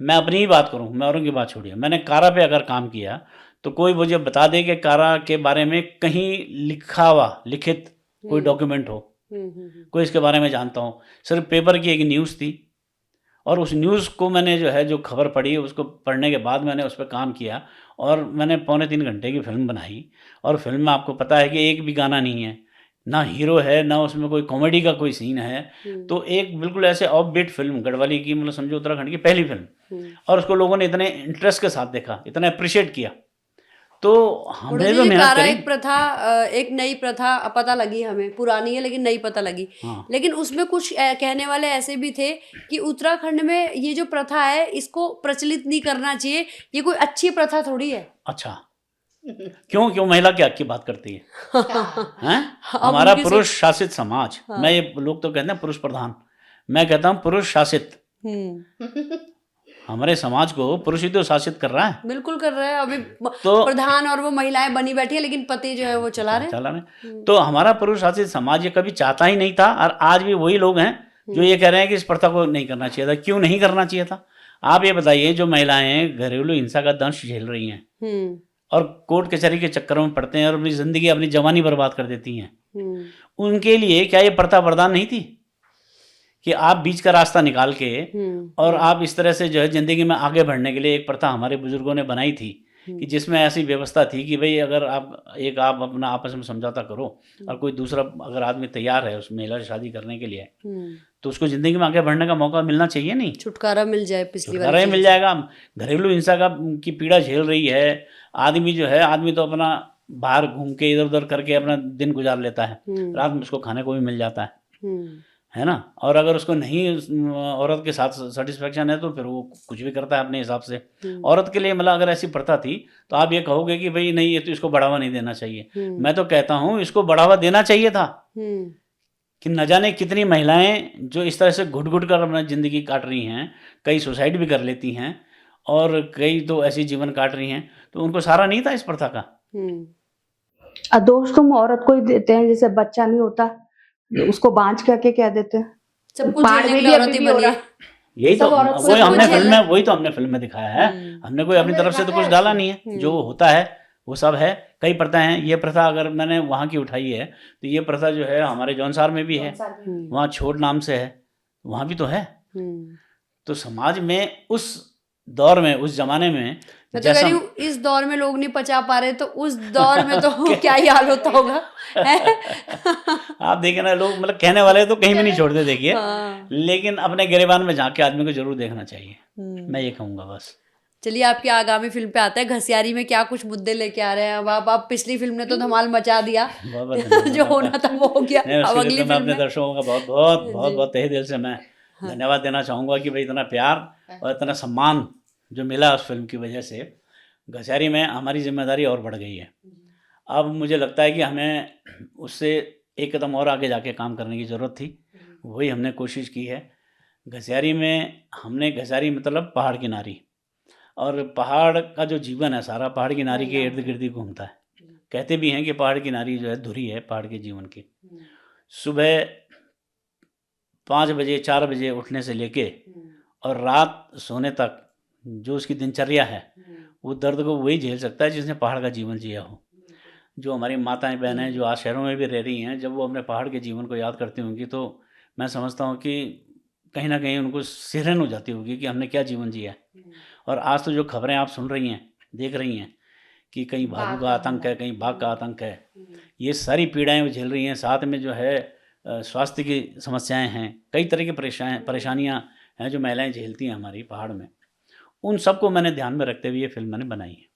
मैं अपनी ही बात करूं, मैं औरों की बात छोड़िए, मैंने कारा पे अगर काम किया तो कोई मुझे बता दे कि कारा के बारे में कहीं लिखा हुआ, लिखित कोई डॉक्यूमेंट हो, कोई इसके बारे में जानता हूँ। सिर्फ पेपर की एक न्यूज़ थी और उस न्यूज़ को मैंने जो है, जो खबर पढ़ी, उसको पढ़ने के बाद मैंने उस पर काम किया और मैंने 2.25 घंटे की फिल्म बनाई। और फिल्म में आपको पता है कि एक भी गाना नहीं है, ना हीरो है, ना उसमें कोई कॉमेडी का कोई सीन है। तो एक बिल्कुल ऐसे ऑफ बीट फिल्म, गढ़वाली की, मतलब समझो उत्तराखंड की पहली फिल्म, और उसको लोगों ने इतने इंटरेस्ट के साथ देखा, इतना अप्रिशिएट किया। तो हमने तो मेहनत करी। एक प्रथा, एक नई प्रथा पता लगी हमें, पुरानी है लेकिन नई पता लगी। हाँ। लेकिन उसमें कुछ कहने वाले ऐसे भी थे कि उत्तराखंड में ये जो प्रथा है, इसको प्रचलित नहीं करना चाहिए, ये कोई अच्छी प्रथा थोड़ी है। अच्छा, क्यों महिला क्या की बात करती है? हैं? हमारा पुरुष शासित समाज। हाँ। मैं ये लोग तो कहते हैं पुरुष प्रधान, मैं कहता हूँ पुरुष शासित। हमारे समाज को पुरुष ही तो शासित कर रहा है। बिल्कुल कर रहा है। अभी तो प्रधान और वो महिलाएं बनी बैठी है, लेकिन पति जो है वो चला रहे। तो हमारा पुरुष शासित समाज ये कभी चाहता ही नहीं था, और आज भी वही लोग हैं जो ये कह रहे हैं कि इस प्रथा को नहीं करना चाहिए था। क्यों नहीं करना चाहिए था? आप ये बताइए, जो महिलाएं घरेलू हिंसा का दंश झेल रही हैं और कोर्ट कचहरी के चक्करों में पड़ते हैं और अपनी जिंदगी, अपनी जवानी बर्बाद कर देती हैं, उनके लिए क्या ये प्रथा वरदान नहीं थी कि आप बीच का रास्ता निकाल के और आप इस तरह से जो है जिंदगी में आगे बढ़ने के लिए एक प्रथा हमारे बुजुर्गों ने बनाई थी कि जिसमें ऐसी व्यवस्था थी कि भाई अगर आप अपना आपस में समझौता करो और कोई दूसरा अगर आदमी तैयार है उस महिला से शादी करने के लिए, तो उसको जिंदगी में आगे बढ़ने का मौका मिलना चाहिए। नहीं, छुटकारा मिल जाए, पिछली छुटकारा ही मिल जाएगा। घरेलू हिंसा की पीड़ा झेल रही है आदमी, जो है आदमी तो अपना बाहर घूम के इधर उधर करके अपना दिन गुजार लेता है, रात में उसको खाने को भी मिल जाता है ना। और अगर उसको नहीं औरत के साथ सेटिस्फेक्शन है तो फिर वो कुछ भी करता है अपने हिसाब से। औरत के लिए मतलब अगर ऐसी प्रथा थी तो आप ये कहोगे कि भाई नहीं, ये तो इसको बढ़ावा नहीं देना चाहिए। मैं तो कहता हूँ इसको बढ़ावा देना चाहिए था कि न जाने कितनी महिलाएं जो इस तरह से घुट घुट कर अपना ज़िंदगी काट रही हैं, कई सुसाइड भी कर लेती हैं और कई तो ऐसी जीवन काट रही हैं, तो उनको सहारा नहीं था इस प्रथा का। दोष तुम औरत को ही देते हैं, जैसे बच्चा नहीं होता उसको बांझ करके क्या देते हैं, सब कुछ औरत ही बनी है। यही तो वही हमने फिल्म में दिखाया है। हमने कोई अपनी तरफ से तो कुछ डाला नहीं है, जो होता है वो सब है, कई प्रथाएं हैं। ये प्रथा अगर मैंने वहाँ की उठाई है तो ये प्रथा जो है हमारे जौनसार में भी है, वहाँ छोड़ नाम से है, वहाँ भी तो है। तो समाज में उस दौर में, उस जमाने में मैं तो कह रही हूँ इस दौर में लोग नहीं पचा पा रहे, तो उस दौर में तो क्या ही हाल होता होगा। आप देखिए ना, लोग मतलब कहने वाले तो कहीं भी नहीं छोड़ते, देखिए। हाँ। लेकिन अपने गिरेबान में झांक के आदमी को जरूर देखना चाहिए, मैं ये कहूँगा बस। चलिए आपकी आगामी फिल्म पे आते हैं। घसियारी में क्या कुछ मुद्दे लेके आ रहे हैं अब आप पिछली फिल्म ने तो धमाल मचा दिया, जो होना था वो हो गया। अब अगली मैं फिल्म अपने में दर्शकों का बहुत बहुत बहुत बहुत तहे दिल से मैं धन्यवाद देना चाहूँगा कि भाई इतना प्यार और इतना सम्मान जो मिला उस फिल्म की वजह से घसियारी में हमारी जिम्मेदारी और बढ़ गई है। अब मुझे लगता है कि हमें उससे एक कदम और आगे जाके काम करने की ज़रूरत थी, वही हमने कोशिश की है। घसियारी में हमने, घसियारी मतलब पहाड़ की नारी, और पहाड़ का जो जीवन है सारा पहाड़ की नारी के इर्द गिर्द ही घूमता है। कहते भी हैं कि पहाड़ की नारी जो है धुरी है पहाड़ के जीवन की। सुबह 5 बजे 4 बजे उठने से लेके और रात सोने तक जो उसकी दिनचर्या है, वो दर्द को वही झेल सकता है जिसने पहाड़ का जीवन जिया हो। जो हमारी माताएं बहनें जो आज शहरों में भी रह रही हैं, जब वो अपने पहाड़ के जीवन को याद करती होंगी तो मैं समझता हूँ कि कहीं ना कहीं उनको सिहरन हो जाती होगी कि हमने क्या जीवन जिया है। और आज तो जो खबरें आप सुन रही हैं, देख रही हैं कि कहीं भालू का आतंक है, कहीं बाघ का आतंक है, ये सारी पीड़ाएं वो झेल रही हैं। साथ में जो है स्वास्थ्य की समस्याएं हैं, कई तरह की परेशानियां हैं जो महिलाएं झेलती हैं हमारी पहाड़ में। उन सबको मैंने ध्यान में रखते हुए ये फिल्म मैंने बनाई है।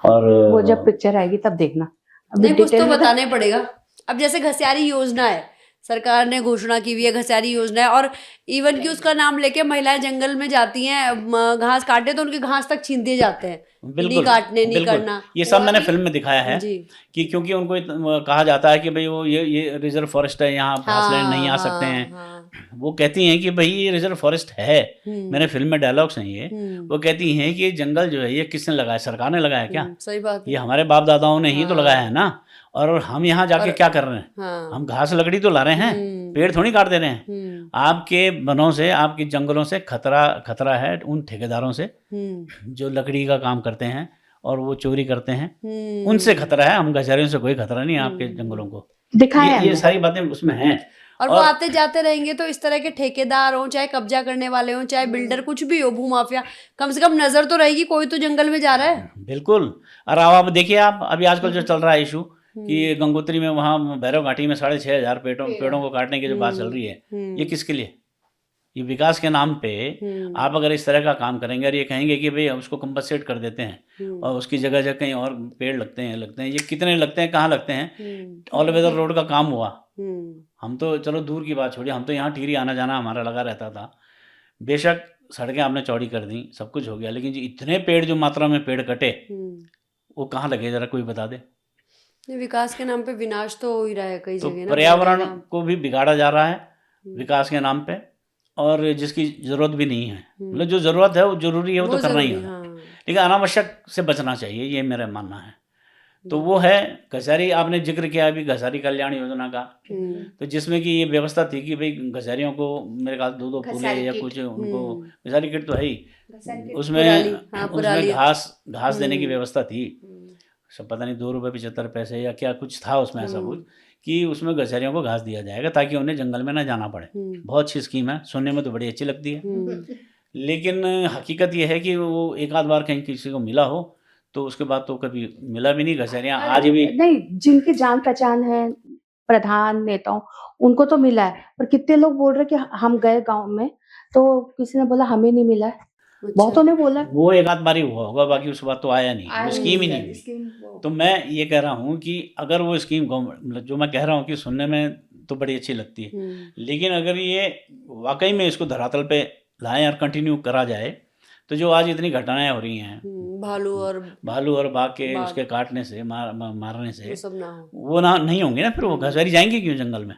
और वो जब पिक्चर आएगी तब देखना। नहीं, कुछ तो बताना ही पड़ेगा। अब जैसे घसियारी योजना है, सरकार ने घोषणा की हुई है घसियारी योजना है, और इवन कि उसका नाम लेके महिलाएं जंगल में जाती हैं घास काटे तो उनके घास तक छीन दिए जाते हैं, नहीं काटने, नहीं करना। ये सब मैंने फिल्म में दिखाया है जी। कि क्योंकि उनको कहा जाता है कि भाई वो ये रिजर्व फॉरेस्ट है, यहाँ घास लेने नहीं आ सकते हैं। वो कहती हैं कि भाई ये रिजर्व फॉरेस्ट है, मैंने फिल्म में डायलॉग्स हैं ये। वो कहती हैं कि ये जंगल जो है ये किसने लगाया, सरकार ने लगाया क्या? सही बात है। ये हमारे बाप दादाओं ने ही तो लगाया है ना। और हम यहाँ जाके क्या कर रहे हैं? हम घास लकड़ी तो ला रहे हैं, पेड़ थोड़ी काट दे रहे हैं। आपके वनों से, आपके जंगलों से खतरा है उन ठेकेदारों से जो लकड़ी का काम करते हैं और वो चोरी करते हैं, उनसे खतरा है। हम घसियारियों से कोई खतरा नहीं है आपके जंगलों को। दिखाया ये सारी बातें उसमें हैं। और वो आते जाते रहेंगे तो इस तरह के ठेकेदार हो, चाहे कब्जा करने वाले हो, चाहे बिल्डर, कुछ भी हो, भूमाफिया, कम से कम नजर तो रहेगी कोई तो जंगल में जा रहा है। बिल्कुल। और आप देखिए, आप अभी आजकल जो चल रहा है इशू कि गंगोत्री में, वहाँ भैरव घाटी में 6,500 पेड़ों को काटने की जो बात चल रही है, ये किसके लिए? ये विकास के नाम पे आप अगर इस तरह का काम करेंगे और ये कहेंगे कि भाई उसको कंपनसेट कर देते हैं और उसकी जगह जगह कहीं और पेड़ लगते हैं, ये कितने लगते हैं, कहाँ लगते हैं? ऑल वेदर रोड का काम हुआ, हम तो चलो दूर की बात छोड़िए, हम तो यहाँ टिहरी आना जाना हमारा लगा रहता था। बेशक सड़कें आपने चौड़ी कर दी, सब कुछ हो गया, लेकिन जो इतने पेड़, जो मात्रा में पेड़ कटे, वो कहाँ लगे, जरा कोई बता दे। विकास के नाम पे विनाश तो हो ही रहा है कई जगह ना। पर्यावरण को भी बिगाड़ा जा रहा है विकास के नाम पे, और जिसकी जरूरत भी नहीं है। मतलब जो जरूरत है वो जरूरी है, वो तो करना ही है, लेकिन अनावश्यक से बचना चाहिए, ये मेरा मानना है। तो वो है घसियारी। आपने जिक्र किया अभी घसियारी कल्याण योजना का, तो जिसमें कि ये व्यवस्था थी कि भाई घसियारियों को मेरे ख्याल 2 फूले या कुछ उनको, घसियारी किट तो है ही, उसमें घास देने की व्यवस्था थी। सब पता नहीं 2 रुपये 75 पैसे या क्या कुछ था उसमें, ऐसा कुछ कि उसमें घसियारियों को घास दिया जाएगा ताकि उन्हें जंगल में ना जाना पड़े। बहुत अच्छी स्कीम है, सुनने में तो बड़ी अच्छी लगती है, लेकिन हकीकत यह है कि वो एक आध बार कहीं किसी को मिला हो तो उसके बाद तो कभी मिला भी नहीं। घसियारियाँ आज भी नहीं, जिनकी जान पहचान है प्रधान नेताओं, उनको तो मिला है, पर कितने लोग बोल रहे कि हम गए गांव में तो किसी ने बोला हमें नहीं मिला है। बहुतों ने बोला वो एक आध बारी हुआ होगा, बाकी उस बात तो आया नहीं, वो स्कीम ही नहीं हुई। तो मैं ये कह रहा हूँ कि अगर वो स्कीम मतलब जो मैं कह रहा हूँ कि सुनने में तो बड़ी अच्छी लगती है, लेकिन अगर ये वाकई में इसको धरातल पे लाएं और कंटिन्यू करा जाए तो जो आज इतनी घटनाएं हो रही हैं भालू और बाघ के उसके काटने से, मारने से, वो ना नहीं होंगे ना, फिर वो घसियारी जाएंगे क्यों जंगल में?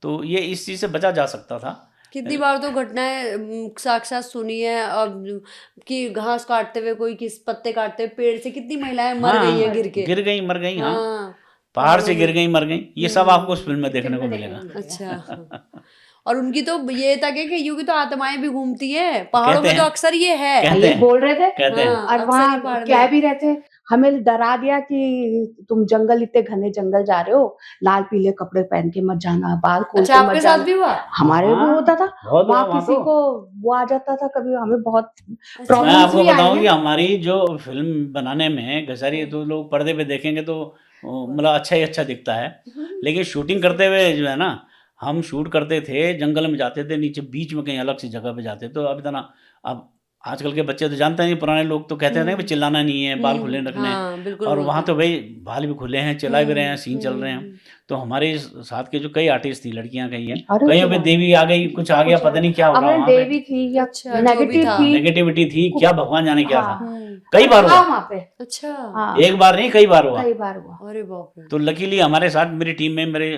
तो ये इस चीज़ से बचा जा सकता था। कितनी बार तो घटनाएं साक्षात सुनी है अब कि घास काटते हुए, कोई किस पत्ते काटते हुए पेड़ से कितनी महिलाएं मर गई हैं, गिर गई मर गई। हाँ, पहाड़ से गिर गई मर गई, ये सब आपको उस फिल्म में देखने को मिलेगा। अच्छा। और उनकी तो ये तक है कि यूं की तो आत्माएं भी घूमती हैं पहाड़ों में, तो अक्सर ये है, ये बोल रहे थे। कहते हैं। और वहाँ कह भी रहे थे हमें डरा दिया कि तुम जंगल, इतने घने जंगल जा रहे हो, लाल पीले कपड़े पहन के मत जाना, बाल खोल अच्छा के मत आपके साथ जाना। भी हुआ? हमारे भी हाँ, होता था, बहुत हुआ वहाँ वहाँ किसी तो। को वो आ जाता था, कभी हमें बहुत मैं प्रॉब्लम्स आपको भी आई बताऊं कि हैं। हमारी जो फिल्म बनाने में घसारी, तो लोग पर्दे पे देखेंगे तो मतलब अच्छा ही अच्छा दिखता है, लेकिन शूटिंग करते हुए जो है ना, हम शूट करते थे, जंगल में जाते थे, नीचे बीच में कहीं अलग सी जगह पे जाते, तो अब इतना, अब आजकल के बच्चे तो जानते हैं, पुराने लोग तो कहते हैं ना कि चिल्लाना नहीं है, बाल खुले रखने हैं, हाँ बिल्कुल और बोलते वहाँ हैं। तो भाई बाल भी खुले हैं, चिल्ला भी रहे हैं, सीन चल रहे हैं। हम्म। तो हमारे साथ के जो कई आर्टिस्ट थी, लड़कियां कहीं हैं, अरे कहीं पे वाह। देवी आ गई, कुछ आ गया, पता नहीं क्या हो रहा हमारे वहाँ पे, देवी थी या अच्छा, जो भी नेगेटिव था। थी, नेगेटिविटी थी, क्या भगवान जाने क्या था, हम्म। कई बार था हुआ, वहाँ पे। अच्छा हाँ, एक बार नहीं कई बार हुआ। कई बार हुआ। अरे बाप रे। तो लकीली हमारे साथ मेरी टीम में मेरे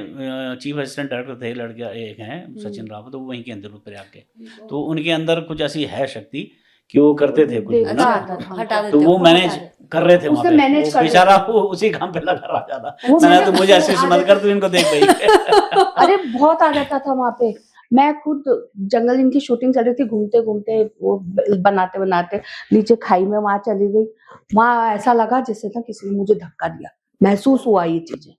चीफ असिस्टेंट डायरेक्टर थे, लड़का एक हैं सचिन रावत, तो वो वहीं के अंदर उतरे आके, तो उनके अंदर कुछ ऐसी है शक्ति कि वो करते थे कुछ देखता ना, आता था हटा हमको। देते तो वो हो। मैनेज कर रहे थे वहाँ उसने पे, मैनेज वो कर बेचारा देते। वो उसी काम पे लगा रहा जाता, वो मैंने मैंने तो मुझे असिस्ट मत कर, तू इनको देख भाई। अरे बहुत आ जाता था वहाँ पे। मैं खुद जंगल, इनकी शूटिंग चल रही थी, घूमते घूमते वो बनाते बनाते नीचे खाई में वहां चली गई। वहां ऐसा लगा जैसे ना किसी ने मुझे धक्का दिया, महसूस हुआ ये चीजें।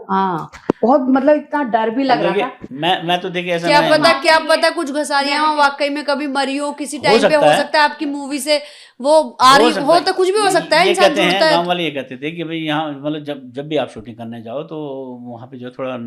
हाँ, बहुत मतलब इतना डर भी लग रहा था। देखिए मैं तो देखिए ऐसा, क्या पता कुछ घसारियां वाकई में कभी मरी हो किसी हो टाइम पे, सकता हो है। सकता है आपकी मूवी से वो आ रही सकता हो, है। तो कुछ भी हो सकता है, ये इंसान कहते हैं, जुड़ता है गांव तो। वाले ये कहते थे कि भाई यहाँ मतलब जब भी आप शूटिंग करने जाओ तो वहाँ पे जो है थोड़ा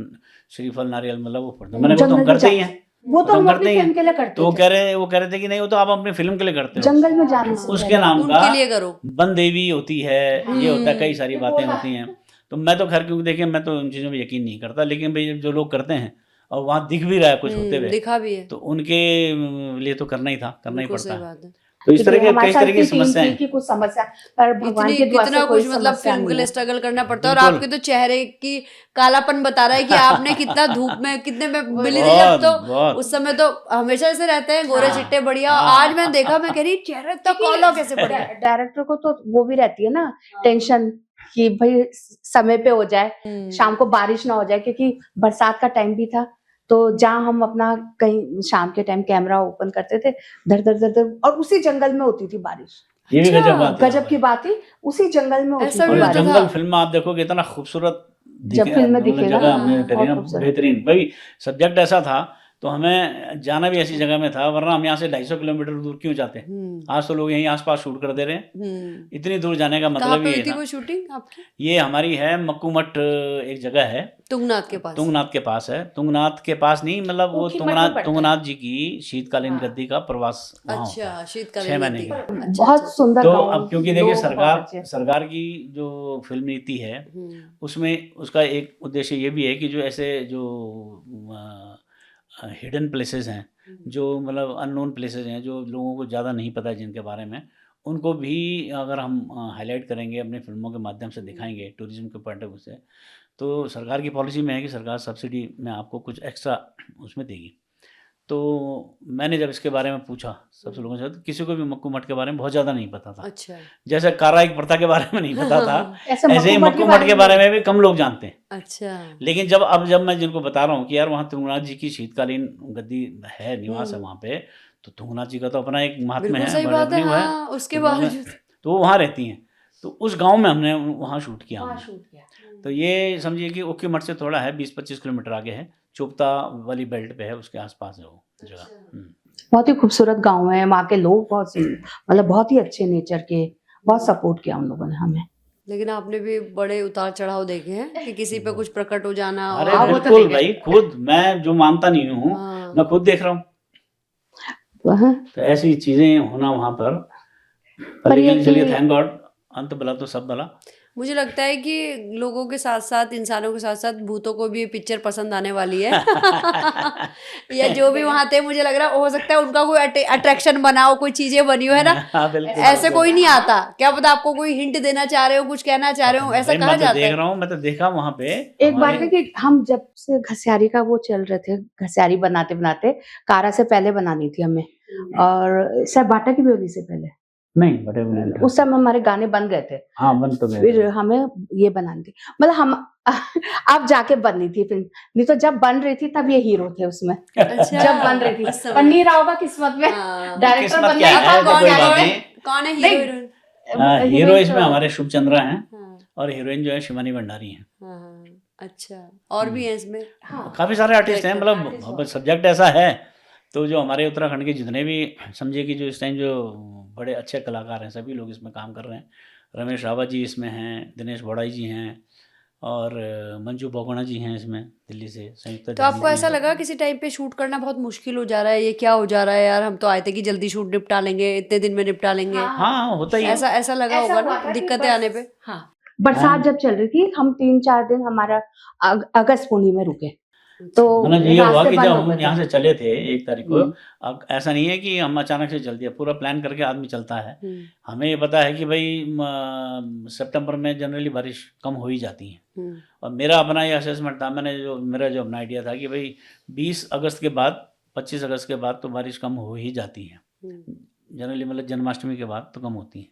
श्रीफल नारियल मतलब वो पड़ता है। मैंने कहा तो हम जंगल में करते ही जा- हैं, वो तो हम करते अपनी ही हैं। फिल्म के लिए करते तो वो थे। कह रहे थे कि नहीं, वो कह रहे थे कि नहीं, वो तो आप अपनी फिल्म के लिए करते जंगल में जाने से हो, उसके पहले। नाम का उनके लिए करो। वन देवी होती है, ये होता है, कई हम्म। सारी बातें होती हैं। तो मैं तो खैर, क्योंकि देखिए मैं तो उन चीज़ों में यकीन नहीं करता, लेकिन भाई जो लोग करते हैं और वहाँ दिख भी रहा है कुछ होते हुए, दिखा भी है। तो उनके लिए तो करना ही था, करना ही बिल्कुल पड़ता सही है। बात है। तो इस तरह के हमारे कई साथ तरह की की टीम समस्याएं थी कि कुछ समस्या, पर भगवान इतनी की दुआ से कितना कोई कुछ मतलब समस्या फिल्म के नहीं लिए है। स्ट्रगल करना पड़ता है, और बिल्कुल। आपके तो चेहरे की कालापन बता रहा है कि आपने कितना धूप में कितने में मिली थी जब, तो बहुत उस समय तो हमेशा ऐसे रहते हैं गोरे हाँ। चिट्टे बढ़िया, हाँ। आज मैंने देखा, मैं कह रही चेहरा इतना काला कैसे पड़ गया। डायरेक्टर को तो वो भी रहती है ना टेंशन कि भाई समय पे हो जाए, शाम को बारिश ना हो जाए, क्योंकि बरसात का टाइम भी था। तो जहाँ हम अपना कहीं शाम के टाइम कैमरा ओपन करते थे, धर धर धर धर, और उसी जंगल में होती थी बारिश। ये भी अच्छा, गजब बात है। गजब की बात थी, उसी जंगल में होती ऐसा थी भी और होता बारिश। था। जंगल फिल्म में आप देखोगे इतना खूबसूरत जब फिल्म में मतलब दिखेगा, जगह हमने करी बहुत ना, खूबसूरत। बेहतरीन। भाई सब्जेक्ट ऐसा था, तो हमें जाना भी ऐसी जगह में था, वरना हम यहाँ से 250 किलोमीटर दूर क्यों जाते हैं। आज तो लोग यहीं आसपास शूट कर दे रहे हैं, इतनी दूर जाने का कहाँ मतलब पे ये हुई है थी ना। वो शूटिंग आपकी? ये हमारी है मक्कूमठ, एक जगह है तुंगनाथ के पास। तुंगनाथ के पास है। तुंगनाथ के पास नहीं, मतलब वो ऊखीमठ में पड़ता है। तुंगनाथ जी की शीतकालीन हाँ। गद्दी का प्रवास वहाँ होता अच्छा, है, शीतकालीन 6 महीने गद्दी। के लिए। अच्छा, बहुत अच्छा। सुंदर तो गाँव, अब क्योंकि देखिए लोग बहुत अच्छे। सरकार की जो फिल्म नीति है, उसमें उसका एक उद्देश्य ये भी है कि जो ऐसे जो हिडन प्लेसेस हैं, जो मतलब अननोन प्लेसेस हैं, जो लोगों को ज़्यादा नहीं पता है जिनके बारे में, उनको भी अगर हम हाईलाइट करेंगे, अपनी फिल्मों के माध्यम से दिखाएंगे, टूरिज्म के पॉइंट ऑफ व्यू से, तो सरकार की पॉलिसी में है कि सरकार सब्सिडी में आपको कुछ एक्स्ट्रा उसमें देगी। तो मैंने जब इसके बारे में पूछा सबसे लोगों से, तो किसी को भी मक्कू मठ के बारे में बहुत ज़्यादा नहीं पता था। अच्छा। जैसे काराइक प्रथा के बारे में नहीं पता था, ऐसे ऐसे ही मक्कू मठ के बारे में भी कम लोग जानते हैं। अच्छा। लेकिन जब मैं जिनको बता रहा हूँ कि यार वहाँ तुंगनाथ जी की शीतकालीन गद्दी है, निवास है वहाँ पे, तो तुंगनाथ जी का तो अपना एक महात्म्य बिल्कुल है, सही बात है। बड़ा वो हाँ, उसके तो उन्होंने- बावजूद तो वो वहाँ रहती हैं, तो उस गांव में हमने वहाँ शूट किया वहाँ हमने। शूट किया। तो ये समझिए कि ओके मठ से थोड़ा है, 20-25 किलोमीटर आगे है, चोपता वाली बेल्ट पे है, उसके आसपास है वो जगह। बहुत ही खूबसूरत गांव है, वहाँ के लोग बहुत मतलब बहुत ही अच्छे नेचर के, बहुत सपोर्ट किया उन लोगों ने हमें। लेकिन आपने भी बड़े उतार चढ़ाव देखे हैं कि किसी पे कुछ प्रकट हो जाना। अरे और वो तो बिल्कुल देखे। भाई, खुद मैं जो मानता नहीं हूँ, हाँ। मैं खुद देख रहा हूँ। तो ऐसी चीजें होना वहाँ पर ये लेकिन कि- चलिए, थैंक गॉड, अंत भला तो सब भला। मुझे लगता है कि लोगों के साथ साथ, इंसानों के साथ साथ भूतों को भी ये पिक्चर पसंद आने वाली है। या जो भी वहाँ थे, मुझे लग रहा हो सकता है उनका कोई अट्रैक्शन बना हो, कोई चीजें बनी हो, है ना। हाँ, बिल्कुल। ऐसे कोई नहीं आता, क्या पता आपको कोई हिंट देना चाह रहे हो, कुछ कहना चाह रहे हो, ऐसा भाई, कहा मैं तो जाता देख है। रहा हूँ, मैं तो देखा वहाँ पे एक बात है कि हम जब से घसियारी का वो चल रहे थे, घसियारी बनाते बनाते, कारा से पहले बनानी थी हमें, और शायद बाटा की भी होली से पहले, नहीं बटे उस समय हमारे गाने बन गए थे। हाँ, बन तो गए फिर थे। हमें ये बनानी थी, मतलब हम अब जाके बननी थी फिल्म, नहीं तो जब बन रही थी तब ये हीरो थे उसमें। अच्छा, जब बन रही थी, उस समय। पर नहीं रहा होगा किस्मत में, हाँ। डायरेक्टर किस्मत बनने क्या का है, था, तो कौन कोई है? बात नहीं। कौन है नहीं, हीरो हीरोइन? हीरो इसमें हमारे शुभ चंद्रा हैं हाँ और हीरोइन जो है शिवानी भंडारी हैं। हाँ हाँ, अच्छा और भी है इसमें? हाँ काफ़ी सारे आर्टिस्ट हैं, Director, मतलब सब्जेक्ट ऐसा है तो जो हमारे उत्तराखंड के जितने भी समझिए कि जो इस टाइम जो बड़े अच्छे कलाकार हैं सभी लोग इसमें काम कर रहे हैं। रमेश रावत जी इसमें हैं, दिनेश बोड़ाई जी हैं और मंजू बोगोना जी हैं इसमें दिल्ली से, संयुक्त तो आपको जी ऐसा हैं। लगा किसी टाइम पे शूट करना बहुत मुश्किल हो जा रहा है, ये क्या हो जा रहा है यार, हम तो आए थे कि जल्दी शूट निपटा लेंगे, इतने दिन में निपटा लेंगे, हाँ होता ही है। ऐसा ऐसा लगा ऐसा होगा हुआ ना था कि दिक्कतें बस- आने पे? हाँ बरसात जब चल रही थी हम 3-4 दिन हमारा अगस्त पुणे में रुके, तो मतलब ये हुआ रास्ते कि बंद जब हो हम गए थे। यहाँ से चले थे 1 तारीख को, हम्म, अब ऐसा नहीं है कि हम अचानक से चल दिया, पूरा प्लान करके आदमी चलता है। हम्म, हमें ये पता है कि भाई सितंबर में जनरली बारिश कम हो ही जाती है हम्म, और मेरा अपना ये असेसमेंट था, मेरा जो अपना आइडिया था कि भाई 20 अगस्त के बाद 25 अगस्त के बाद तो बारिश कम हो ही जाती है हम्म, जनरली, मतलब जन्माष्टमी के बाद तो कम होती है।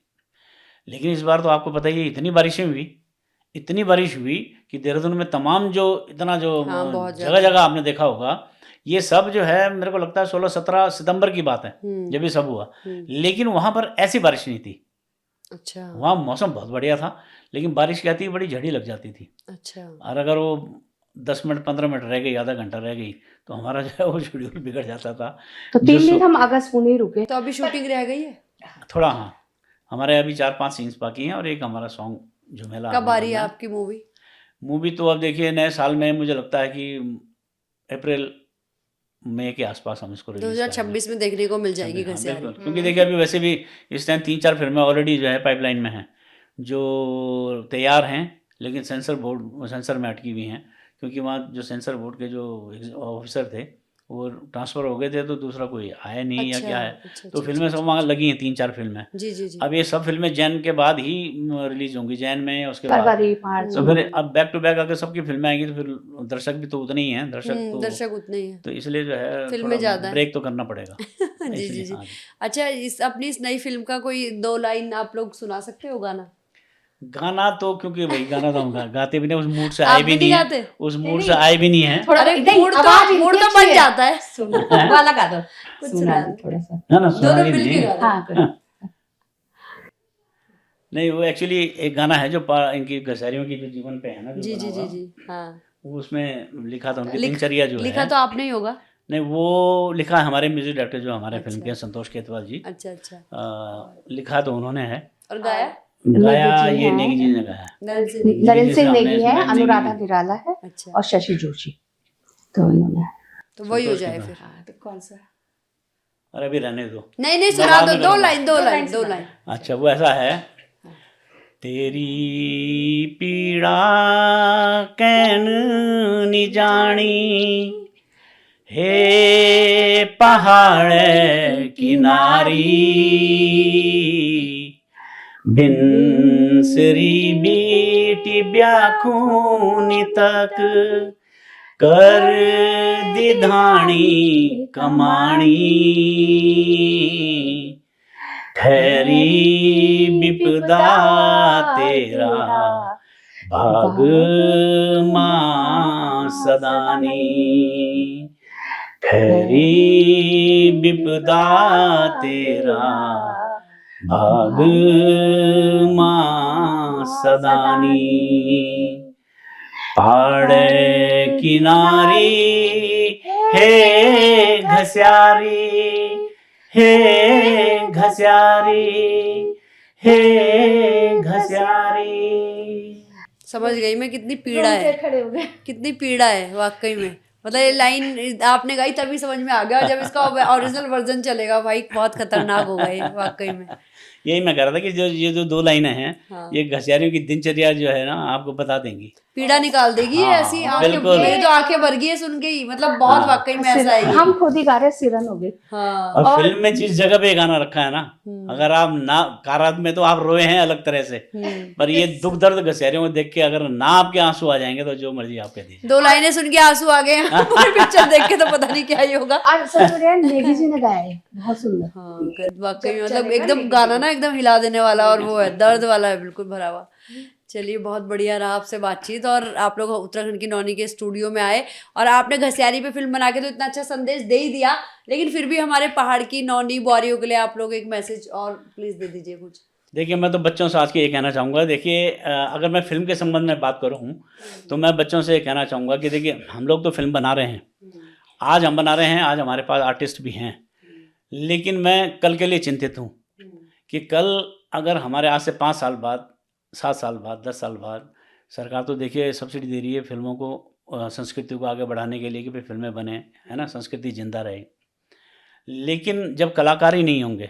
लेकिन इस बार तो आपको पता ही है इतनी बारिश हुई कि देहरादून में तमाम जो इतना जो हाँ, बहुत जगह ज़्यादा। जगह आपने देखा होगा, ये सब जो है मेरे को लगता है 16-17 सितंबर की बात है जब ये सब हुआ। लेकिन वहाँ पर ऐसी बारिश नहीं थी, अच्छा वहाँ मौसम बहुत बढ़िया था, लेकिन बारिश क्या थी, बड़ी झड़ी लग जाती थी। अच्छा और अगर वो 10 मिनट 15 मिनट रह गई, आधा घंटा रह गई, तो हमारा जो है वो शेड्यूल बिगड़ जाता था। तो जो 3 दिन हम अगस्त पुणे रुके। तो अभी शूटिंग रह गई है? थोड़ा हाँ, हमारे अभी 4-5 सीन्स बाकी हैं और एक हमारा सॉन्ग झुमेला कब आ रही है करना है। आपकी मूवी? मूवी तो अब देखिए नए साल में मुझे लगता है कि अप्रैल मई के आसपास हम इसको रिलीज करेंगे। 2026 में देखने को मिल जाएगी हाँ, घसियारी। बिल्कुल, क्योंकि देखिए अभी वैसे भी इस टाइम 3-4 फिल्में ऑलरेडी जो है पाइपलाइन में हैं जो तैयार हैं, लेकिन सेंसर में अटकी हुई हैं, क्योंकि वहाँ जो सेंसर बोर्ड के जो ऑफिसर थे वो ट्रांसफ़र हो गए थे, तो दूसरा कोई आया नहीं या अच्छा क्या है, अच्छा तो अच्छा फिल्में सब वहाँ लगी हैं 3-4 फिल्में। जी जी जी। अब ये सब फिल्में जैन के बाद ही रिलीज होंगी, जैन में या उसके बाद। फरवरी मार्च तो फिर अब बैक टू बैक अगर सबकी फिल्में आएंगी तो फिर दर्शक भी तो उतने ही हैं, दर्शक उतने ही हैं, तो इसलिए जो है फिल्में थोड़ा ज़्यादा हैं। ब्रेक तो करना पड़ेगा। जी जी इसलिए जी। हाँ जी। अच्छा, अपनी इस नई फिल्म का कोई 2 लाइन आप लोग सुना सकते हो गाना? गाना तो क्योंकि भाई गाना तो हम गाते भी नहीं, उस मूड से आप आए भी भी नहीं नहीं है, गाते? उस मूड से आए भी नहीं है। थोड़ा अरे एकदम मूड आवाज तो इनकी अच्छी बन है। जाता है। सुना वाला गा दो, कुछ सुना सुना दो दो। थोड़ा सा। ना सुना दोनों भी मिलके नहीं। गा दो। हाँ करो। नहीं, वो एक्चुअली एक गाना है जो इनकी गसारियों की जो जीवन पे है ना, जो जी बना जी जी हुआ, जी हाँ। वो उसमें लिखा था उनकी लिख- दिनचर्या जो लिखा है। तो आपने ही होगा? नहीं, वो लिखा है हमारे म्यूजिक डायरेक्टर जो हमारे फिल्म अच्छा। के हैं, संतोष केतवाल जी। अच्छा अच्छा। लिखा तो उन्होंने है, और गाया? गाया नेगी जी ये हैं। नेगी जी ने गाया है। नरेंद्र सिंह। नरेंद्र सिंह हमने नेगी इसमें है, नेगी अनुराधा जी। निराला है अच्छा, और शशि जोशी, तो इन्होंने। तो वही हो संतोष जाए केतवाल। फिर। तो कौन सा? अरे अभी रहने दो। नहीं नहीं, मैं सुना बाद दो, में दो करूँगा। लाइन, दो लाइन, दो लाइन। अच्छा, वो ऐसा है, तेरी पीड़ा कैन नि जानी, हे पहाड़ किनारी, बिनसरी बेटी ब्याखूनी तक कर दिधानी कमाणी, ठहरी विपदा तेरा भाग मां सदानी, ठहरी विपदा तेरा भाग मां सदानी, पहाड़ किनारी हे घस्यारी, हे घस्यारी, हे घस्यारी। समझ गई मैं कितनी पीड़ा है, खड़े हो गए। कितनी पीड़ा है वाकई में। मतलब ये लाइन आपने गाई तभी समझ में आ गया, और जब इसका ओरिजिनल वर्जन चलेगा भाई बहुत खतरनाक होगा ये वाकई में। यही मैं कह रहा था कि ये जो 2 लाइनें हैं, हाँ। ये घसियारियों की दिनचर्या जो है ना आपको बता देंगी, पीड़ा निकाल देगी ये हाँ, ऐसी आंखें, बिल्कुल। मेरी तो आंखें भर गई है सुन के ही, मतलब बहुत हाँ। वाकई में ऐसा है ये। हम खुद ही गा रहे, सिरन हो गए। हाँ। और फिल्म में जिस जगह पे ये गाना रखा है ना, अगर आप ना कारात में तो आप रोए हैं अलग तरह से, पर ये दुख दर्द घसियारियों को देख के अगर ना आपके आंसू आ जाएंगे तो जो मर्जी आप कह दीजिए। 2 लाइनें सुन के आंसू आ गए हैं, पूरी पिक्चर देख के तो पता नहीं क्या ही होगा। और सच में नेगी जी ने गाया है, बहुत सुंदर। हाँ, वाकई में मतलब एकदम गाना ना एकदम हिला देने वाला, और वो है दर्द वाला है बिल्कुल भरा हुआ। चलिए, बहुत बढ़िया रहा आपसे बातचीत, और आप लोग उत्तराखंड की नौनी के स्टूडियो में आए और आपने घसियारी पे फिल्म बना के तो इतना अच्छा संदेश दे ही दिया, लेकिन फिर भी हमारे पहाड़ की नौनी बुआरियों के लिए आप लोग एक मैसेज और प्लीज दे दीजिए कुछ। देखिए, मैं तो बच्चों से आज के ये कहना चाहूँगा, देखिए अगर मैं फ़िल्म के संबंध में बात करूँ, तो मैं बच्चों से ये कहना चाहूँगा कि देखिए, हम लोग तो फ़िल्म बना रहे हैं, आज हम बना रहे हैं, आज हमारे पास आर्टिस्ट भी हैं, लेकिन मैं कल के लिए चिंतित हूँ कि कल अगर हमारे आज से 5 साल बाद, 7 साल बाद, 10 साल बाद सरकार तो देखिए सब्सिडी दे रही है फ़िल्मों को, संस्कृति को आगे बढ़ाने के लिए कि भाई फ़िल्में बने, है ना? संस्कृति ज़िंदा रहे। लेकिन जब कलाकार ही नहीं होंगे,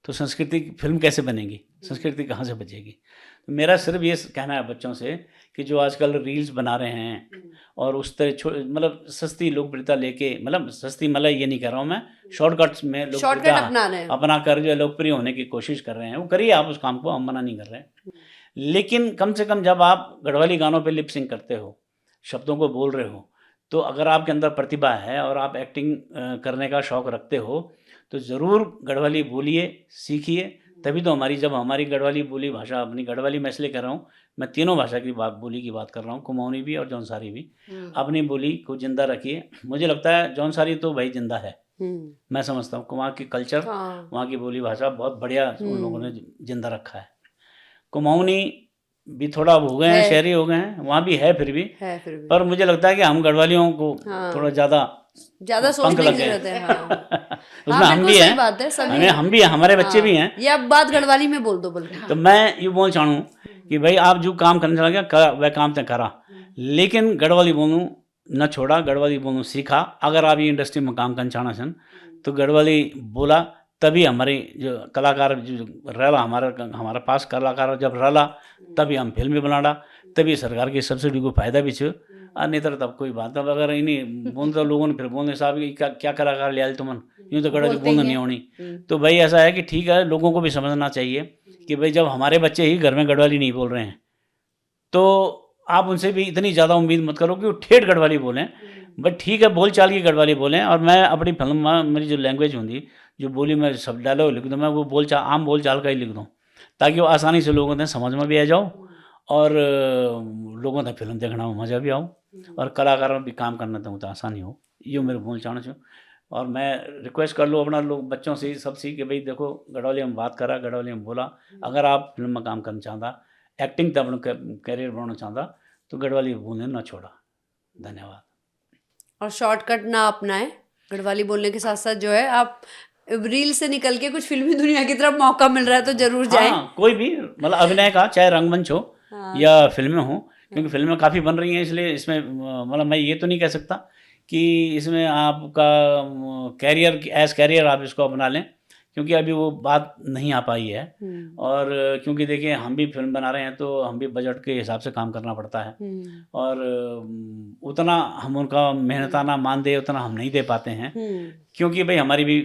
तो संस्कृति फ़िल्म कैसे बनेगी? संस्कृति कहाँ से बचेगी? तो मेरा सिर्फ ये कहना है बच्चों से कि जो आजकल रील्स बना रहे हैं और उस तरह मतलब सस्ती लोकप्रियता लेके, मतलब सस्ती, मतलब ये नहीं कह रहा हूँ मैं, शॉर्टकट्स में शॉर्टकट लोकप्रियता अपना रहे हैं। अपना कर जो लोकप्रिय होने की कोशिश कर रहे हैं, वो करिए आप उस काम को, हम मना नहीं कर रहे हैं। लेकिन कम से कम जब आप गढ़वाली गानों पे लिप सिंक करते हो, शब्दों को बोल रहे हो, तो अगर आपके अंदर प्रतिभा है और आप एक्टिंग करने का शौक़ रखते हो, तो ज़रूर गढ़वाली बोलिए, सीखिए। तभी तो जब हमारी गढ़वाली बोली भाषा, अपनी गढ़वाली मैं इसलिए कह रहा हूँ, मैं तीनों भाषा की बोली की बात कर रहा हूँ, कुमाऊनी भी और जौनसारी भी। अपनी बोली को ज़िंदा रखिए। मुझे लगता है जौनसारी तो भाई ज़िंदा है, मैं समझता हूँ। वहाँ की कल्चर, वहाँ की बोली भाषा बहुत बढ़िया उन लोगों ने ज़िंदा रखा है। कुमाऊनी भी थोड़ा हो गए हैं, शहरी हो गए हैं, वहाँ भी है फिर भी, पर मुझे लगता है कि हम गढ़वालियों को थोड़ा ज़्यादा सोचने की जरूरत है। उसमें हम भी हैं, हम भी हैं, हमारे बच्चे भी हैं। ये अब बात गढ़वाली में बोल दो बल्कि। तो मैं ये बोल चाहूँ कि भाई आप जो काम करने चला गया वह काम तो करा, लेकिन गढ़वाली बोलूँ न छोड़ा, गढ़वाली बोलूँ सीखा। अगर आप ये इंडस्ट्री में काम करना चाहना सन तो गढ़वाली बोला, तभी हमारी जो कलाकार जो रहला, हमारा पास कलाकार जब रहला, तभी हम फिल्म भी बनाड़ा, तभी सरकार की सब्सिडी को फायदा भी छो। नहीं तो तब कोई बात, अब अगर इन्हीं बोलते लोगों ने फिर बोलने साहब क्या कलाकार ले आए तुमन, यूँ तो गढ़वाली बोलना नहीं होनी। तो भाई ऐसा है कि ठीक है, लोगों को भी समझना चाहिए कि भाई जब हमारे बच्चे ही घर में गढ़वाली नहीं बोल रहे हैं, तो आप उनसे भी इतनी ज़्यादा उम्मीद मत करो कि वो ठेठ गढ़वाली बोलें। बट ठीक है, बोल चाल की गढ़वाली बोलें। और मैं अपनी फिल्म में मेरी जो लैंग्वेज होती, जो बोली मैं सब डायलॉग लिख दूँ, मैं वो आम बोल चाल का ही लिख दूँ, ताकि वो आसानी से लोगों ने समझ में भी आ जाओ और लोगों ने फिल्म देखना में मज़ा भी आओ और कलाकारों भी काम करना तो आसानी हो। ये मेरे बोल चाहना चाहिए। और मैं रिक्वेस्ट कर लूँ अपना लोग बच्चों से सब सी कि भाई देखो, गढ़वाली में बात करा, गढ़वाली में बोला। अगर आप फिल्म में काम करना चाहता, एक्टिंग तब कैरियर बनाना चाहता, तो गढ़वाली बोलने ना छोड़ा। धन्यवाद। और शॉर्टकट ना अपनाएं, गढ़वाली बोलने के साथ साथ जो है आप रील से निकल के कुछ फिल्मी दुनिया की तरफ मौका मिल रहा है तो जरूर जाएं। कोई भी मतलब अभिनय का, चाहे रंगमंच हो या फिल्में हो, क्योंकि फिल्में काफ़ी बन रही हैं, इसलिए इसमें मतलब मैं ये तो नहीं कह सकता कि इसमें आपका कैरियर आप इसको अपना लें, क्योंकि अभी वो बात नहीं आ पाई है। और क्योंकि देखिए, हम भी फिल्म बना रहे हैं तो हम भी बजट के हिसाब से काम करना पड़ता है, और उतना हम उनका मेहनताना मानदेय उतना हम नहीं दे पाते हैं, क्योंकि भाई हमारी भी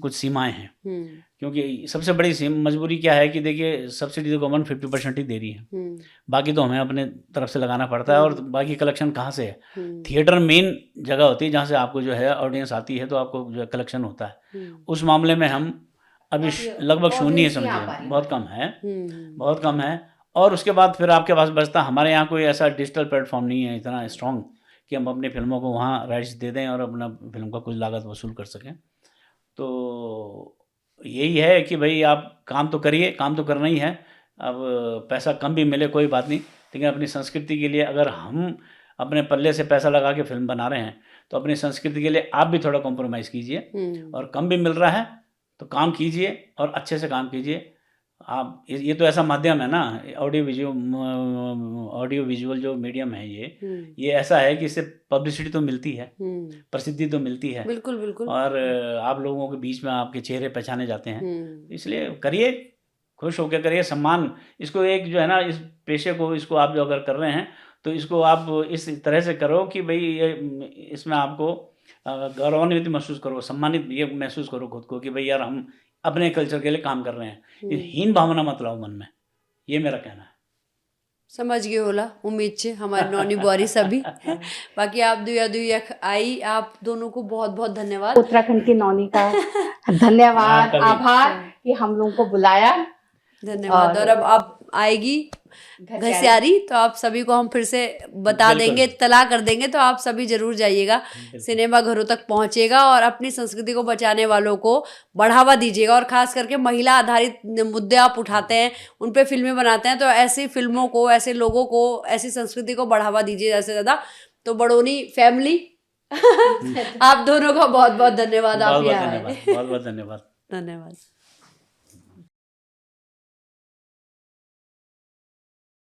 कुछ सीमाएं हैं। क्योंकि सबसे बड़ी मजबूरी क्या है कि देखिए, सब्सिडी तो गवर्नमेंट 50% ही दे रही है, बाकी तो हमें अपने तरफ से लगाना पड़ता है। और बाकी कलेक्शन कहाँ से है? थिएटर मेन जगह होती है जहाँ से आपको जो है ऑडियंस आती है, तो आपको जो है कलेक्शन होता है। उस मामले में हम अभी लगभग शून्य समझिए, बहुत कम है। और उसके बाद फिर आपके पास बचता, हमारे यहाँ कोई ऐसा डिजिटल प्लेटफॉर्म नहीं है इतना स्ट्रॉन्ग कि हम अपनी फिल्मों को वहाँ राइट्स दे दें और अपना फिल्म का कुछ लागत वसूल कर सकें। तो यही है कि भाई आप काम तो करिए, काम तो करना ही है। अब पैसा कम भी मिले कोई बात नहीं, लेकिन अपनी संस्कृति के लिए अगर हम अपने पल्ले से पैसा लगा के फिल्म बना रहे हैं, तो अपनी संस्कृति के लिए आप भी थोड़ा कॉम्प्रोमाइज़ कीजिए। और कम भी मिल रहा है तो काम कीजिए और अच्छे से काम कीजिए। आप ये तो ऐसा माध्यम है ना, ऑडियो विजुअल जो मीडियम है, ये ऐसा है कि इससे पब्लिसिटी तो मिलती है, प्रसिद्धि तो मिलती है, बिल्कुल। और आप लोगों के बीच में आपके चेहरे पहचाने जाते हैं। इसलिए करिए, खुश होकर करिए, सम्मान इसको, एक जो है ना, इस पेशे को, इसको आप जो अगर कर रहे हैं तो इसको आप इस तरह से करो कि भाई इसमें आपको गौरवान्वित महसूस करो, सम्मानित ये महसूस करो खुद को कि भाई यार हम अपने कल्चर के लिए काम कर रहे हैं। हीन भावना मत लाओ मन में, ये मेरा कहना है। समझ गए होला, उम्मीद से हमारी नौनी बुआरी सभी। बाकी आप दुया आई, आप दोनों को बहुत बहुत धन्यवाद। उत्तराखंड की नौनी का धन्यवाद, आभार कि हम लोगों को बुलाया। धन्यवाद। और अब आएगी घसियारी, तो आप सभी को हम फिर से बता बिल्कुल। देंगे, इत्तला कर देंगे, तो आप सभी जरूर जाइएगा, सिनेमा घरों तक पहुंचेगा और अपनी संस्कृति को बचाने वालों को बढ़ावा दीजिएगा। और खास करके महिला आधारित मुद्दे आप उठाते हैं, उन पे फिल्में बनाते हैं, तो ऐसी फिल्मों को, ऐसे लोगों को, ऐसी संस्कृति को बढ़ावा दीजिए ज़्यादा से ज़्यादा। तो बड़ोनी फैमिली आप दोनों का बहुत बहुत धन्यवाद, आप बहुत बहुत यहाँ आए। धन्यवाद, बहुत बहुत धन्यवाद। धन्यवाद।